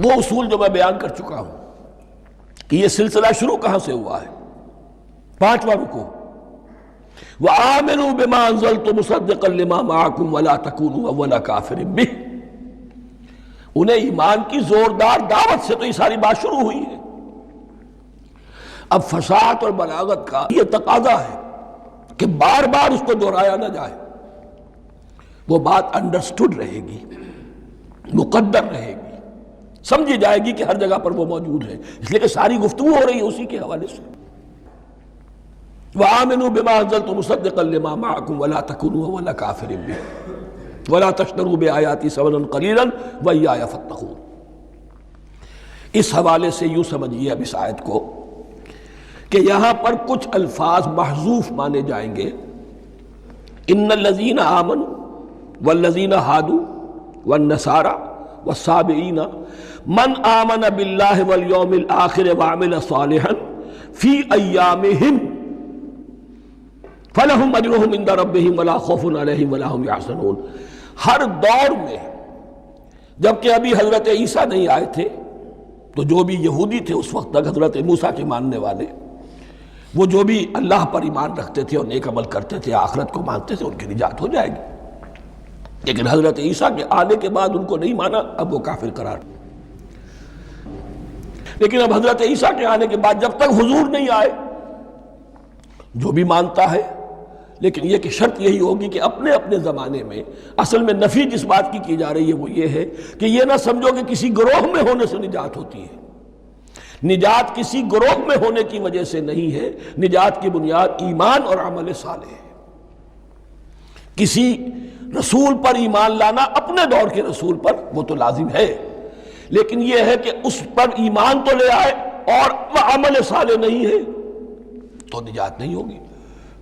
وہ اصول جو میں بیان کر چکا ہوں کہ یہ سلسلہ شروع کہاں سے ہوا ہے، 5واں رکوع، وآمنوا بما انزلت مصدقا لما معكم ولا تكونوا اول کافر به، انہیں ایمان کی زوردار دعوت سے تو یہ ساری بات شروع ہوئی ہے۔ اب فصاحت اور بلاغت کا یہ تقاضا ہے کہ بار بار اس کو دہرایا نہ جائے، وہ بات انڈرسٹوڈ رہے گی، مقدر رہے گی، سمجھی جائے گی کہ ہر جگہ پر وہ موجود ہے، اس لیے کہ ساری گفتگو ہو رہی ہے اسی کے حوالے سے۔ وآمنوا بما انزلت مصدقا لما معكم ولا تكونوا اول کافر به ولا تشتروا بآیاتی ثمنا قلیلا وإیایا فاتقون۔ اس حوالے سے یوں سمجھیے اب اس آیت کو کہ یہاں پر کچھ الفاظ محذوف مانے جائیں گے، ان الذین آمنوا والذین ہادوا والنصارى والصابئین من آمن باللہ والیوم الآخر وعمل صالحا فی ایامہم فلہم اجرہم عند ربہم ولا خوف علیہم ولا ہم یحزنون۔ ہر دور میں جبکہ ابھی حضرت عیسیٰ نہیں آئے تھے تو جو بھی یہودی تھے اس وقت تک حضرت موسیٰ کے ماننے والے، وہ جو بھی اللہ پر ایمان رکھتے تھے اور نیک عمل کرتے تھے، آخرت کو مانتے تھے، ان کی نجات ہو جائے گی۔ لیکن حضرت عیسیٰ کے آنے کے بعد ان کو نہیں مانا، اب وہ کافر قرار۔ لیکن اب حضرت عیسیٰ کے آنے کے بعد جب تک حضور نہیں آئے جو بھی مانتا ہے، لیکن یہ کہ شرط یہی ہوگی کہ اپنے اپنے زمانے میں، اصل میں نفی جس بات کی جا رہی ہے وہ یہ ہے کہ یہ نہ سمجھو کہ کسی گروہ میں ہونے سے نجات ہوتی ہے۔ نجات کسی گروہ میں ہونے کی وجہ سے نہیں ہے، نجات کی بنیاد ایمان اور عمل صالح ہے۔ کسی رسول پر ایمان لانا اپنے دور کے رسول پر وہ تو لازم ہے، لیکن یہ ہے کہ اس پر ایمان تو لے آئے اور وہ عمل صالح نہیں ہے تو نجات نہیں ہوگی۔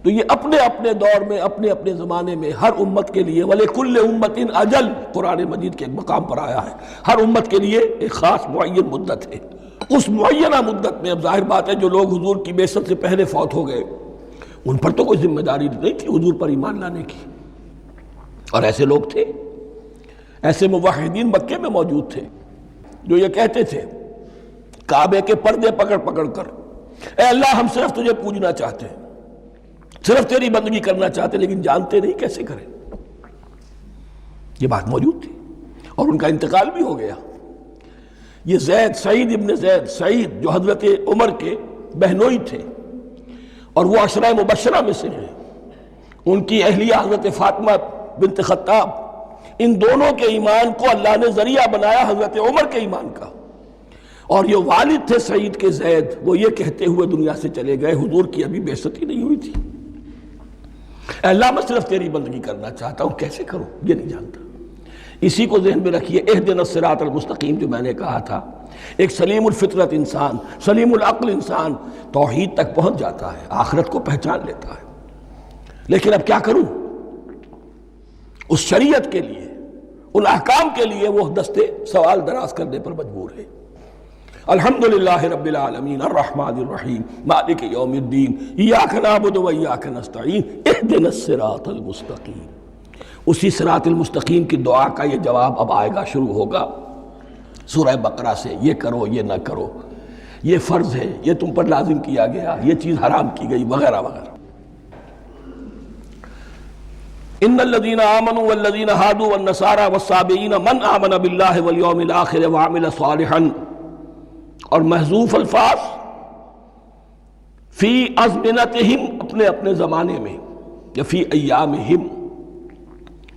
تو یہ اپنے اپنے دور میں، اپنے اپنے زمانے میں ہر امت کے لیے، وَلِكُلِّ أُمَّةٍ أَجَلٌ، قرآن مجید کے ایک مقام پر آیا ہے، ہر امت کے لیے ایک خاص معین مدت ہے۔ اس معینہ مدت میں اب ظاہر بات ہے جو لوگ حضور کی بعثت سے پہلے فوت ہو گئے ان پر تو کوئی ذمہ داری نہیں تھی حضور پر ایمان لانے کی، اور ایسے لوگ تھے، ایسے موحدین مکے میں موجود تھے جو یہ کہتے تھے کعبے کے پردے پکڑ پکڑ کر، اے اللہ ہم صرف تجھے پوجنا چاہتے ہیں، صرف تیری بندگی کرنا چاہتے ہیں، لیکن جانتے نہیں کیسے کریں۔ یہ بات موجود تھی اور ان کا انتقال بھی ہو گیا۔ یہ زید، سعید ابن زید، سعید جو حضرت عمر کے بہنوئی تھے اور وہ عشرہ مبشرہ میں سے ہیں، ان کی اہلیہ حضرت فاطمہ بنت خطاب، ان دونوں کے ایمان کو اللہ نے ذریعہ بنایا حضرت عمر کے ایمان کا۔ اور یہ والد تھے سعید کے زید، وہ یہ کہتے ہوئے دنیا سے چلے گئے حضور کی ابھی بعثت ہی نہیں ہوئی تھی، اے اللہ میں صرف تیری بندگی کرنا چاہتا ہوں، کیسے کروں یہ نہیں جانتا۔ اسی کو ذہن میں رکھیے، اہدنا الصراط المستقیم جو میں نے کہا تھا، ایک سلیم الفطرت انسان، سلیم العقل انسان توحید تک پہنچ جاتا ہے، آخرت کو پہچان لیتا ہے، لیکن اب کیا کروں؟ اس شریعت کے لیے، ان احکام کے لیے وہ دستے سوال دراز کرنے پر مجبور ہے۔ الحمدللہ رب العالمین الرحمن الرحیم مالک یوم الدین ایاک نعبد و ایاک نستعین اہدنا الصراط المستقیم۔ اسی صراط المستقیم کی دعا کا یہ جواب اب آئے گا، شروع ہوگا سورہ بقرہ سے، یہ کرو یہ نہ کرو، یہ فرض ہے، یہ تم پر لازم کیا گیا، یہ چیز حرام کی گئی، وغیرہ وغیرہ۔ ان الذين آمنوا والذين هادوا والنصارى والصابئين من آمن بالله واليوم الآخر وعمل صالحا، اور محذوف الفاظ فی ازمنتہم، اپنے اپنے زمانے میں، یا فی ایامہم،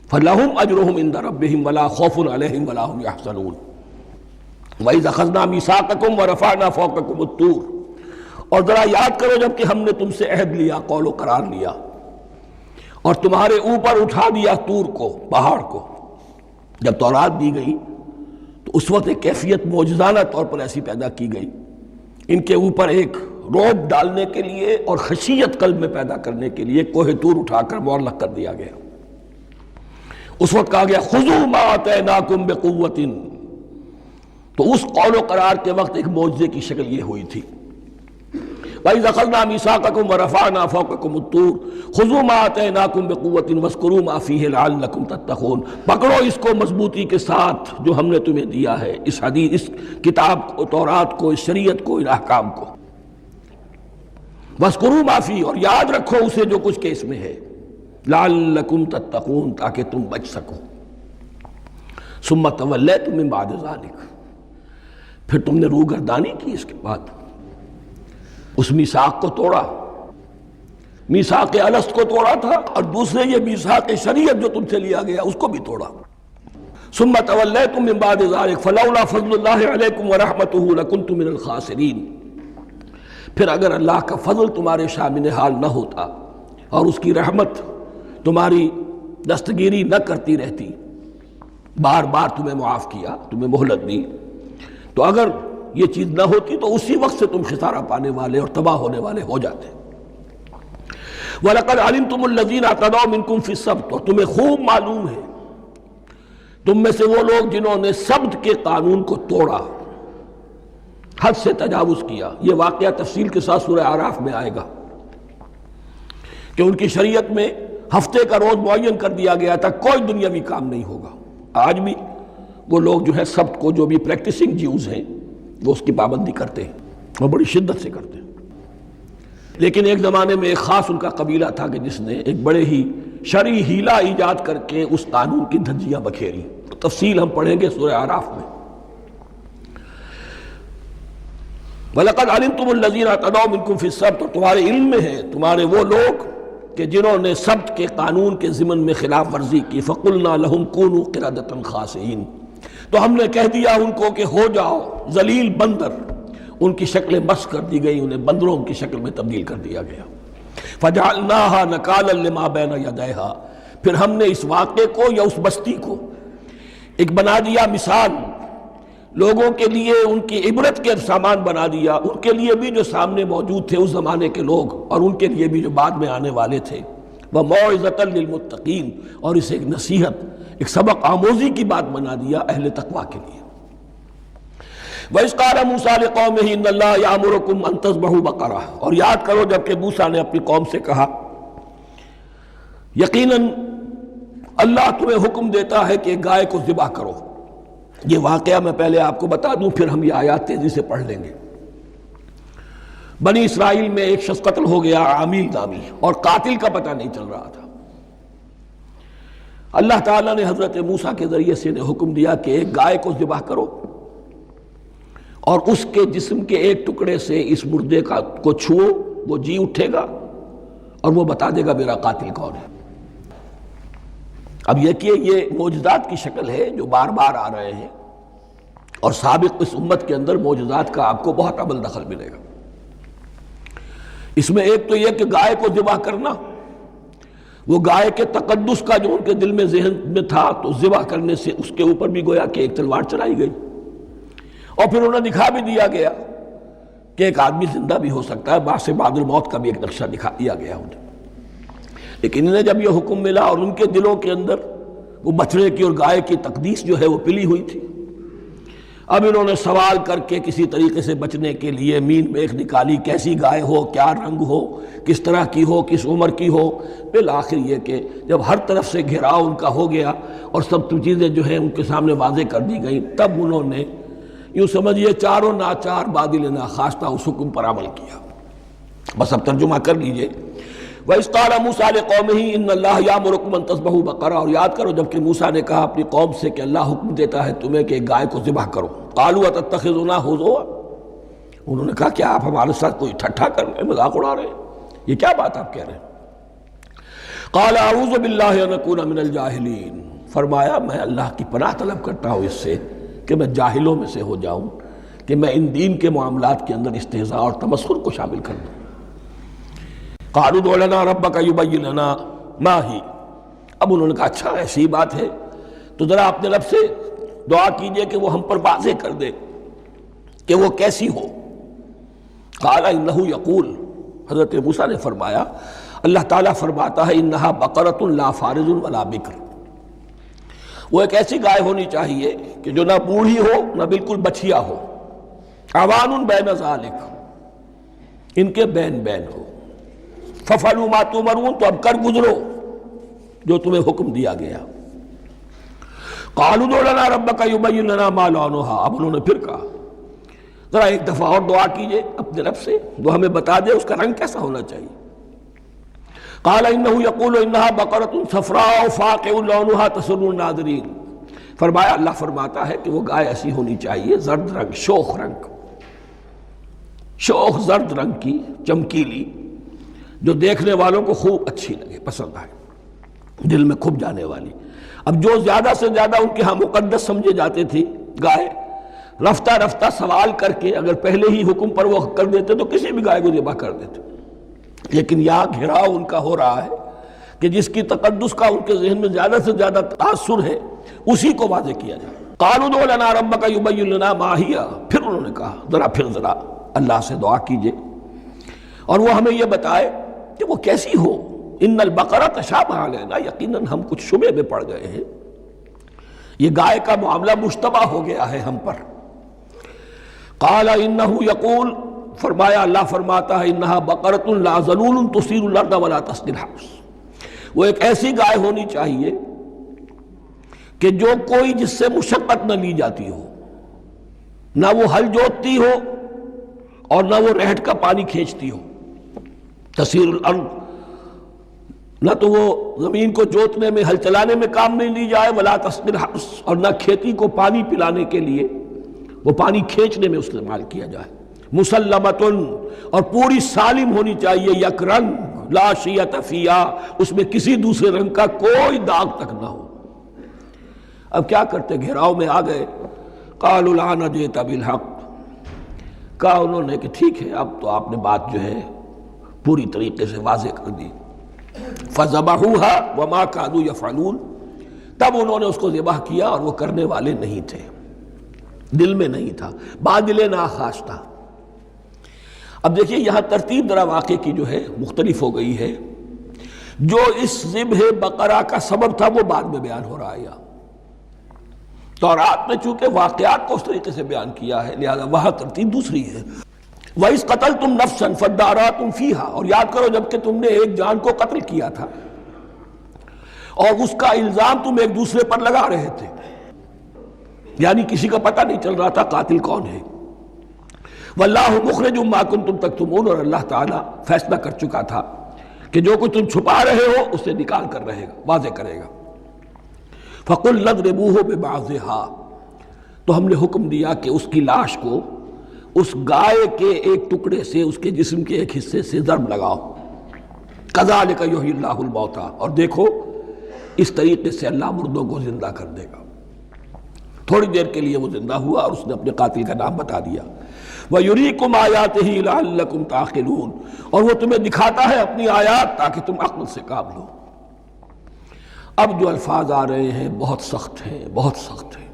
فلہم اجرہم عند ربہم ولا خوف علیہم ولا هم یحزنون۔ وَإِذْ أَخَذْنَا مِیثَاقَکُمْ وَرَفَعْنَا فَوْقَکُمُ الطُّورَ، اور ذرا یاد کرو جب کہ ہم نے تم سے عہد لیا، قول و قرار لیا، اور تمہارے اوپر اٹھا دیا طور کو، پہاڑ کو۔ جب تورات دی گئی تو اس وقت ایک کیفیت معجزانہ طور پر ایسی پیدا کی گئی، ان کے اوپر ایک روب ڈالنے کے لیے اور خشیت قلب میں پیدا کرنے کے لیے کوہ طور اٹھا کر معلق کر دیا گیا۔ اس وقت کہا گیا خذوا ما آتیناکم بقوۃ، تو اس قول و قرار کے وقت ایک معجزے کی شکل یہ ہوئی تھی۔ وَإِذْ أَخَذْنَا مِیثَاقَکُمْ وَرَفَعْنَا فَوْقَکُمُ الطُّورَ خُذُوا مَا آتَیْنَاکُمْ بِقُوَّةٍ وَاذْکُرُوا مَا فِیہِ لَعَلَّکُمْ تَتَّقُونَ، پکڑو اس کو مضبوطی کے ساتھ جو ہم نے تمہیں دیا ہے، اس حدیث، اس کتاب کو، تورات کو، اس شریعت کو، ان احکام کو۔ وَاذْکُرُوا مَا فِیہ، اور یاد رکھو اسے جو کچھ کہ اس میں ہے، لَعَلَّکُمْ تَتَّقُونَ، تاکہ تم بچ سکو۔ ثُمَّ تَوَلَّیْتُم مِّن بَعْدِ ذَلِکَ، پھر تم نے روگردانی کی اس کے بعد، اس میثاق کو توڑا، میثاق الست کو توڑا تھا، اور دوسرے یہ میثاق شریعت جو تم سے لیا گیا اس کو بھی توڑا۔ ثم تولیتم من بعد ذلک فلولا فضل اللہ علیکم ورحمتہ لکنتم من الخاسرین، پھر اگر اللہ کا فضل تمہارے شامل حال نہ ہوتا اور اس کی رحمت تمہاری دستگیری نہ کرتی رہتی، بار بار تمہیں معاف کیا، تمہیں مہلت دی، تو اگر یہ چیز نہ ہوتی تو اسی وقت سے تم خسارہ پانے والے اور تباہ ہونے والے ہو جاتے۔ وَلَقَدْ عَلِمْتُمُ الَّذِينَ اعْتَدَوْا مِنْكُمْ فِي السَّبْتِ، اور تمہیں خوب معلوم ہے تم میں سے وہ لوگ جنہوں نے سبت کے قانون کو توڑا، حد سے تجاوز کیا۔ یہ واقعہ تفصیل کے ساتھ سورہ اعراف میں آئے گا کہ ان کی شریعت میں ہفتے کا روز معین کر دیا گیا تھا، کوئی دنیاوی کام نہیں ہوگا۔ آج بھی وہ لوگ جو ہے سبت کو، جو بھی پریکٹسنگ جیوز ہیں، وہ اس کی پابندی کرتے ہیں اور بڑی شدت سے کرتے ہیں۔ لیکن ایک زمانے میں ایک خاص ان کا قبیلہ تھا کہ جس نے ایک بڑے ہی شرعی ہیلہ ایجاد کر کے اس قانون کی دھجیاں بکھیری، تفصیل ہم پڑھیں گے سورہ اعراف میں۔ وَلَقَدْ عَلِمْتُمُ الَّذِينَ اعْتَدَوْا مِنْكُمْ فِي السَّبْتِ، اور تمہارے علم میں ہے، تمہارے وہ لوگ کہ جنہوں نے سبت کے قانون کے ضمن میں خلاف ورزی کی، فَقُلْنَا لَهُمْ كُونُوا قِرَدَةً خَاسِئِينَ، تو ہم نے کہہ دیا ان کو کہ ہو جاؤ ذلیل بندر، ان کی شکلیں مسخ کر دی گئی، انہیں بندروں کی شکل میں تبدیل کر دیا گیا۔ فَجَعَلْنَاهَا نَكَالًا لِمَا بَيْنَ يَدَيْهَا، پھر ہم نے اس واقعے کو یا اس بستی کو ایک بنا دیا مثال، لوگوں کے لیے ان کی عبرت کے سامان بنا دیا، ان کے لیے بھی جو سامنے موجود تھے اس زمانے کے لوگ، اور ان کے لیے بھی جو بعد میں آنے والے تھے۔ وَمَوْعِظَةً لِّلْمُتَّقِينَ، اور اسے ایک نصیحت، ایک سبق آموزی کی بات بنا دیا اہل تقویٰ کے لیے۔ وَإِذْ قَالَ مُوسَىٰ لِقَوْمِهِ إِنَّ اللَّهَ يَأْمُرُكُمْ أَن تَذْبَحُوا بَقَرَةً، اور یاد کرو جب کہ موسیٰ نے اپنی قوم سے کہا یقیناً اللہ تمہیں حکم دیتا ہے کہ گائے کو ذبح کرو۔ یہ واقعہ میں پہلے آپ کو بتا دوں، پھر ہم یہ آیات تیزی سے پڑھ لیں گے۔ بنی اسرائیل میں ایک شخص قتل ہو گیا عامیل نامی، اور قاتل کا پتہ نہیں چل رہا تھا۔ اللہ تعالیٰ نے حضرت موسیٰ کے ذریعے سے انہیں حکم دیا کہ ایک گائے کو ذبح کرو اور اس کے جسم کے ایک ٹکڑے سے اس مردے کو چھوؤ، وہ جی اٹھے گا اور وہ بتا دے گا میرا قاتل کون ہے۔ اب یہ معجزات کی شکل ہے جو بار بار آ رہے ہیں، اور سابق اس امت کے اندر معجزات کا آپ کو بہت عمل دخل ملے گا۔ اس میں ایک تو یہ کہ گائے کو ذبح کرنا، وہ گائے کے تقدس کا جو ان کے دل میں ذہن میں تھا، تو ذبح کرنے سے اس کے اوپر بھی گویا کہ ایک تلوار چلائی گئی، اور پھر انہیں دکھا بھی دیا گیا کہ ایک آدمی زندہ بھی ہو سکتا ہے، بعد سے بعد الموت کا بھی ایک نقشہ دکھا دیا گیا انہیں۔ لیکن انہیں جب یہ حکم ملا اور ان کے دلوں کے اندر وہ بچڑے کی اور گائے کی تقدیس جو ہے وہ پلی ہوئی تھی، اب انہوں نے سوال کر کے کسی طریقے سے بچنے کے لیے مین میخ نکالی، کیسی گائے ہو، کیا رنگ ہو، کس طرح کی ہو، کس عمر کی ہو۔ بالآخر یہ کہ جب ہر طرف سے گھیراؤ ان کا ہو گیا اور سب چیزیں جو ہیں ان کے سامنے واضح کر دی گئیں، تب انہوں نے یوں سمجھیے چاروں ناچار بادل ناخواستہ اس حکم پر عمل کیا۔ بس اب ترجمہ کر لیجئے۔ وَإِذْ قَالَ مُوسَىٰ لِقَوْمِهِ إِنَّ اللَّهَ يَأْمُرُكُمْ أَن تَذْبَحُوا بَقَرَةً، اور یاد کرو جب کہ موسیٰ نے کہا اپنی قوم سے کہ اللہ حکم دیتا ہے تمہیں کہ ایک گائے کو ذبح کرو۔ قَالُوا أَتَتَّخِذُنَا هُزُوًا، انہوں نے کہا کیا آپ ہمارے ساتھ کوئی ٹھٹھا کر رہے ہیں، مذاق اڑا رہے ہیں، یہ کیا بات آپ کہہ رہے ہیں؟ قَالَ أَعُوذُ بِاللَّهِ أَنْ أَكُونَ مِنَ الْجَاهِلِينَ، فرمایا میں اللہ کی پناہ طلب کرتا ہوں اس سے کہ میں جاہلوں میں سے ہو جاؤں، کہ میں ان دین کے معاملات کے اندر استہزاء اور تمسخر کو شامل کر دوں۔ قالوا ادع لنا ربک یبین لنا ما ہی، اب انہوں نے کہا اچھا ایسی بات ہے تو ذرا اپنے رب سے دعا کیجئے کہ وہ ہم پر واضح کر دے کہ وہ کیسی ہو۔ قال انہ یقول، حضرت موسیٰ نے فرمایا اللہ تعالیٰ فرماتا ہے انہا بقرۃ لا فارض ولا بکر، وہ ایک ایسی گائے ہونی چاہیے کہ جو نہ بوڑھی ہو نہ بالکل بچھیا ہو، عوان بین ذالک، ان کے بین بین ہو۔ فَفَعَلُوا مَا تُؤْمَرُونَ، تو اب کر گزرو جو تمہیں حکم دیا گیا۔ قَالُوا ادْعُ لَنَا رَبَّكَ يُبَيِّن لَنَا مَا لَوْنُهَا، اب انہوں نے پھر کہا ذرا ایک دفعہ اور دعا کیجئے اپنے رب سے، وہ ہمیں بتا دے اس کا رنگ کیسا ہونا چاہیے۔ قَالَ إِنَّهُ يَقُولُ إِنَّهَا بَقَرَةٌ صَفْرَاءُ فَاقِعٌ لَوْنُهَا تَسُرُّ النَّاظِرِينَ، فرمایا اللہ فرماتا ہے کہ وہ گائے ایسی ہونی چاہیے زرد رنگ، شوخ رنگ، شوخ زرد رنگ کی، چمکیلی، جو دیکھنے والوں کو خوب اچھی لگے، پسند آئے، دل میں کھپ جانے والی۔ اب جو زیادہ سے زیادہ ان کے ہاں مقدس سمجھے جاتے تھی گائے، رفتہ رفتہ سوال کر کے اگر پہلے ہی حکم پر وہ کر دیتے تو کسی بھی گائے کو ذبح کر دیتے، لیکن یہاں گھیراؤ ان کا ہو رہا ہے کہ جس کی تقدس کا ان کے ذہن میں زیادہ سے زیادہ تاثر ہے اسی کو واضح کیا جائے۔ قالوا ادع لنا ربک یبین لنا ما ہی، پھر انہوں نے کہا ذرا اللہ سے دعا کیجئے اور وہ ہمیں یہ بتائے کہ وہ کیسی ہو۔ ان البقرہ تشابہ علینا، یقیناً ہم کچھ شبہ میں پڑ گئے ہیں، یہ گائے کا معاملہ مشتبہ ہو گیا ہے ہم پر۔ قال انہ یقول، فرمایا اللہ فرماتا ہے انہا بقرۃ لا ذلول تثیر الارض ولا تسقی الحرث، وہ ایک ایسی گائے ہونی چاہیے کہ جو کوئی جس سے مشقت نہ لی جاتی ہو، نہ وہ ہل جوتتی ہو اور نہ وہ رہٹ کا پانی کھینچتی ہو۔ تسیر الارض، نہ تو وہ زمین کو جوتنے میں ہل چلانے میں کام نہیں لی جائے، ولا تسقی الحرث، اور نہ کھیتی کو پانی پلانے کے لیے وہ پانی کھینچنے میں استعمال کیا جائے۔ مسلمتن، اور پوری سالم ہونی چاہیے، یک رنگ، لا شیۃ فیہا، اس میں کسی دوسرے رنگ کا کوئی داغ تک نہ ہو۔ اب کیا کرتے، گھیراؤ میں آ گئے۔ قالوا الآن جئت بالحق، کہا انہوں نے کہ ٹھیک ہے اب تو آپ نے بات جو ہے پوری طریقے سے واضح کر دی۔ فَذَبَحُوهَا وَمَا كَادُوا يَفْعَلُونَ، تب انہوں نے اس کو ذبح کیا اور وہ کرنے والے نہیں تھے، دل میں نہیں تھا، بادل ناخواستہ۔ اب دیکھیے یہاں ترتیب ذرا واقعے کی جو ہے مختلف ہو گئی ہے، جو اس ذبح بقرہ کا سبب تھا وہ بعد میں بیان ہو رہا ہے یہاں۔ تورات میں چونکہ واقعات کو اس طریقے سے بیان کیا ہے لہذا وہاں ترتیب دوسری ہے۔ وَإِذْ قَتَلْتُمْ نَفْسًا فَادَّارَأْتُمْ فِيهَا، اور یاد کرو جب کہ تم نے ایک جان کو قتل کیا تھا اور اس کا الزام تم ایک دوسرے پر لگا رہے تھے، یعنی کسی کا پتہ نہیں چل رہا تھا قاتل کون ہے۔ واللہ مخرج ما کنتم تکتمون، اور اللہ تعالیٰ فیصلہ کر چکا تھا کہ جو کچھ تم چھپا رہے ہو اسے نکال کر رہے گا، واضح کرے گا۔ فَقُلْ اضْرِبُوهُ بِبَعْضِهَا، تو ہم نے حکم دیا کہ اس کی لاش کو اس گائے کے ایک ٹکڑے سے، اس کے جسم کے ایک حصے سے ضرب لگاؤ۔ كَذَلِكَ يُحْيِي اللَّهُ الْمَوْتَى، اور دیکھو اس طریقے سے اللہ مردوں کو زندہ کر دے گا۔ تھوڑی دیر کے لیے وہ زندہ ہوا اور اس نے اپنے قاتل کا نام بتا دیا۔ وَيُرِيكُمْ آيَاتِهِ لَعَلَّكُمْ تَعْقِلُونَ، اور وہ تمہیں دکھاتا ہے اپنی آیات تاکہ تم عقل سے کام لو۔ اب جو الفاظ آ رہے ہیں بہت سخت ہیں، بہت سخت ہیں،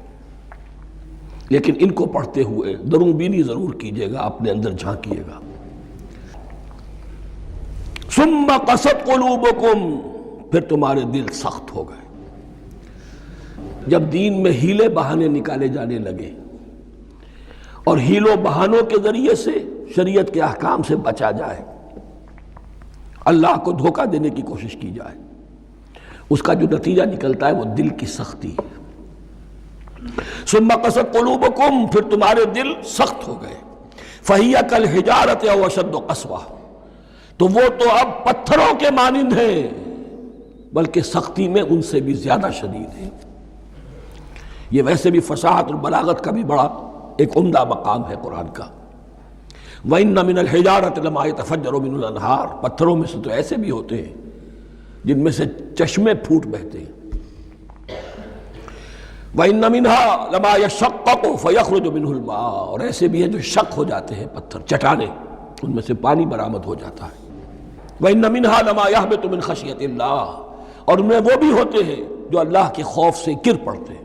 لیکن ان کو پڑھتے ہوئے درون بینی ضرور کیجیے گا، اپنے اندر جھانکیے گا۔ ثُمَّ قَسَتْ قُلُوبُكُمْ، پھر تمہارے دل سخت ہو گئے۔ جب دین میں ہیلے بہانے نکالے جانے لگے اور ہیلوں بہانوں کے ذریعے سے شریعت کے احکام سے بچا جائے، اللہ کو دھوکہ دینے کی کوشش کی جائے، اس کا جو نتیجہ نکلتا ہے وہ دل کی سختی ہے۔ ثم قست قلوبکم، پھر تمہارے دل سخت ہو گئے۔ فَهِيَ كَالْحِجَارَةِ أَوْ أَشَدُّ قَسْوَةً، تو وہ تو اب پتھروں کے مانند ہیں، بلکہ سختی میں ان سے بھی زیادہ شدید ہیں۔ یہ ویسے بھی فصاحت اور بلاغت کا بھی بڑا ایک عمدہ مقام ہے قرآن کا۔ وَإِنَّ مِنَ الْحِجَارَةِ لَمَا يَتَفَجَّرُ مِنْهُ الْأَنْهَارُ، پتھروں میں سے تو ایسے بھی ہوتے ہیں جن میں سے چشمے پھوٹ بہتے ہیں۔ وَإِنَّ مِنْهَا لَمَا يَشَقَّقُ فَيَخْرُجُ مِنْهُ الْمَاءُ، اور ایسے بھی ہیں جو شق ہو جاتے ہیں، پتھر چٹانیں، ان میں سے پانی برآمد ہو جاتا ہے۔ وَإِنَّ مِنْهَا لَمَا يَهْبِطُ مِنْ خَشْيَةِ اللَّهِ، اور ان میں وہ بھی ہوتے ہیں جو اللہ کے خوف سے گر پڑتے ہیں۔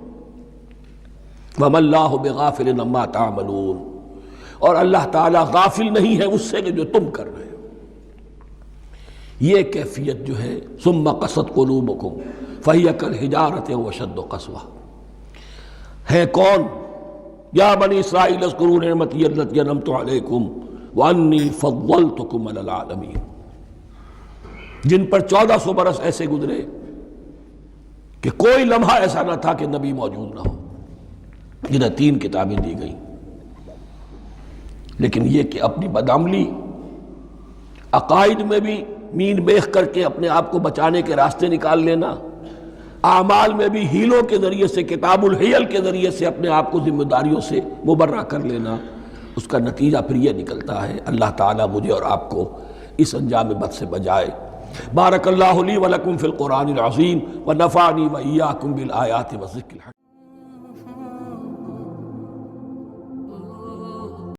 وَمَا اللَّهُ بِغَافِلٍ عَمَّا تَعْمَلُونَ، اور اللہ تعالیٰ غافل نہیں ہے اس سے کہ جو تم کر رہے ہو۔ یہ کیفیت جو ہے ثُمَّ قَسَتْ قُلُوبُكُمْ فَهِيَ كَالْحِجَارَةِ أَوْ أَشَدُّ قَسْوَةً، ہے کون؟ یا بنی اسرائیل اذکروا نعمتی التی انعمت علیکم وانی فضلتکم علی العالمین، جن پر 1400 برس ایسے گزرے کہ کوئی لمحہ ایسا نہ تھا کہ نبی موجود نہ ہو، جنہیں 3 کتابیں دی گئیں، لیکن یہ کہ اپنی بدعملی، عقائد میں بھی مین بیخ کر کے اپنے آپ کو بچانے کے راستے نکال لینا، اعمال میں بھی ہیلوں کے ذریعے سے، کتاب الحیل کے ذریعے سے اپنے آپ کو ذمہ داریوں سے مبرہ کر لینا، اس کا نتیجہ پھر یہ نکلتا ہے۔ اللہ تعالیٰ مجھے اور آپ کو اس انجام بد سے بچائے۔ بارک اللہ لی ولکم فی القرآن العظیم ونفعنی وإیاکم بالآیات والذکر الحکیم۔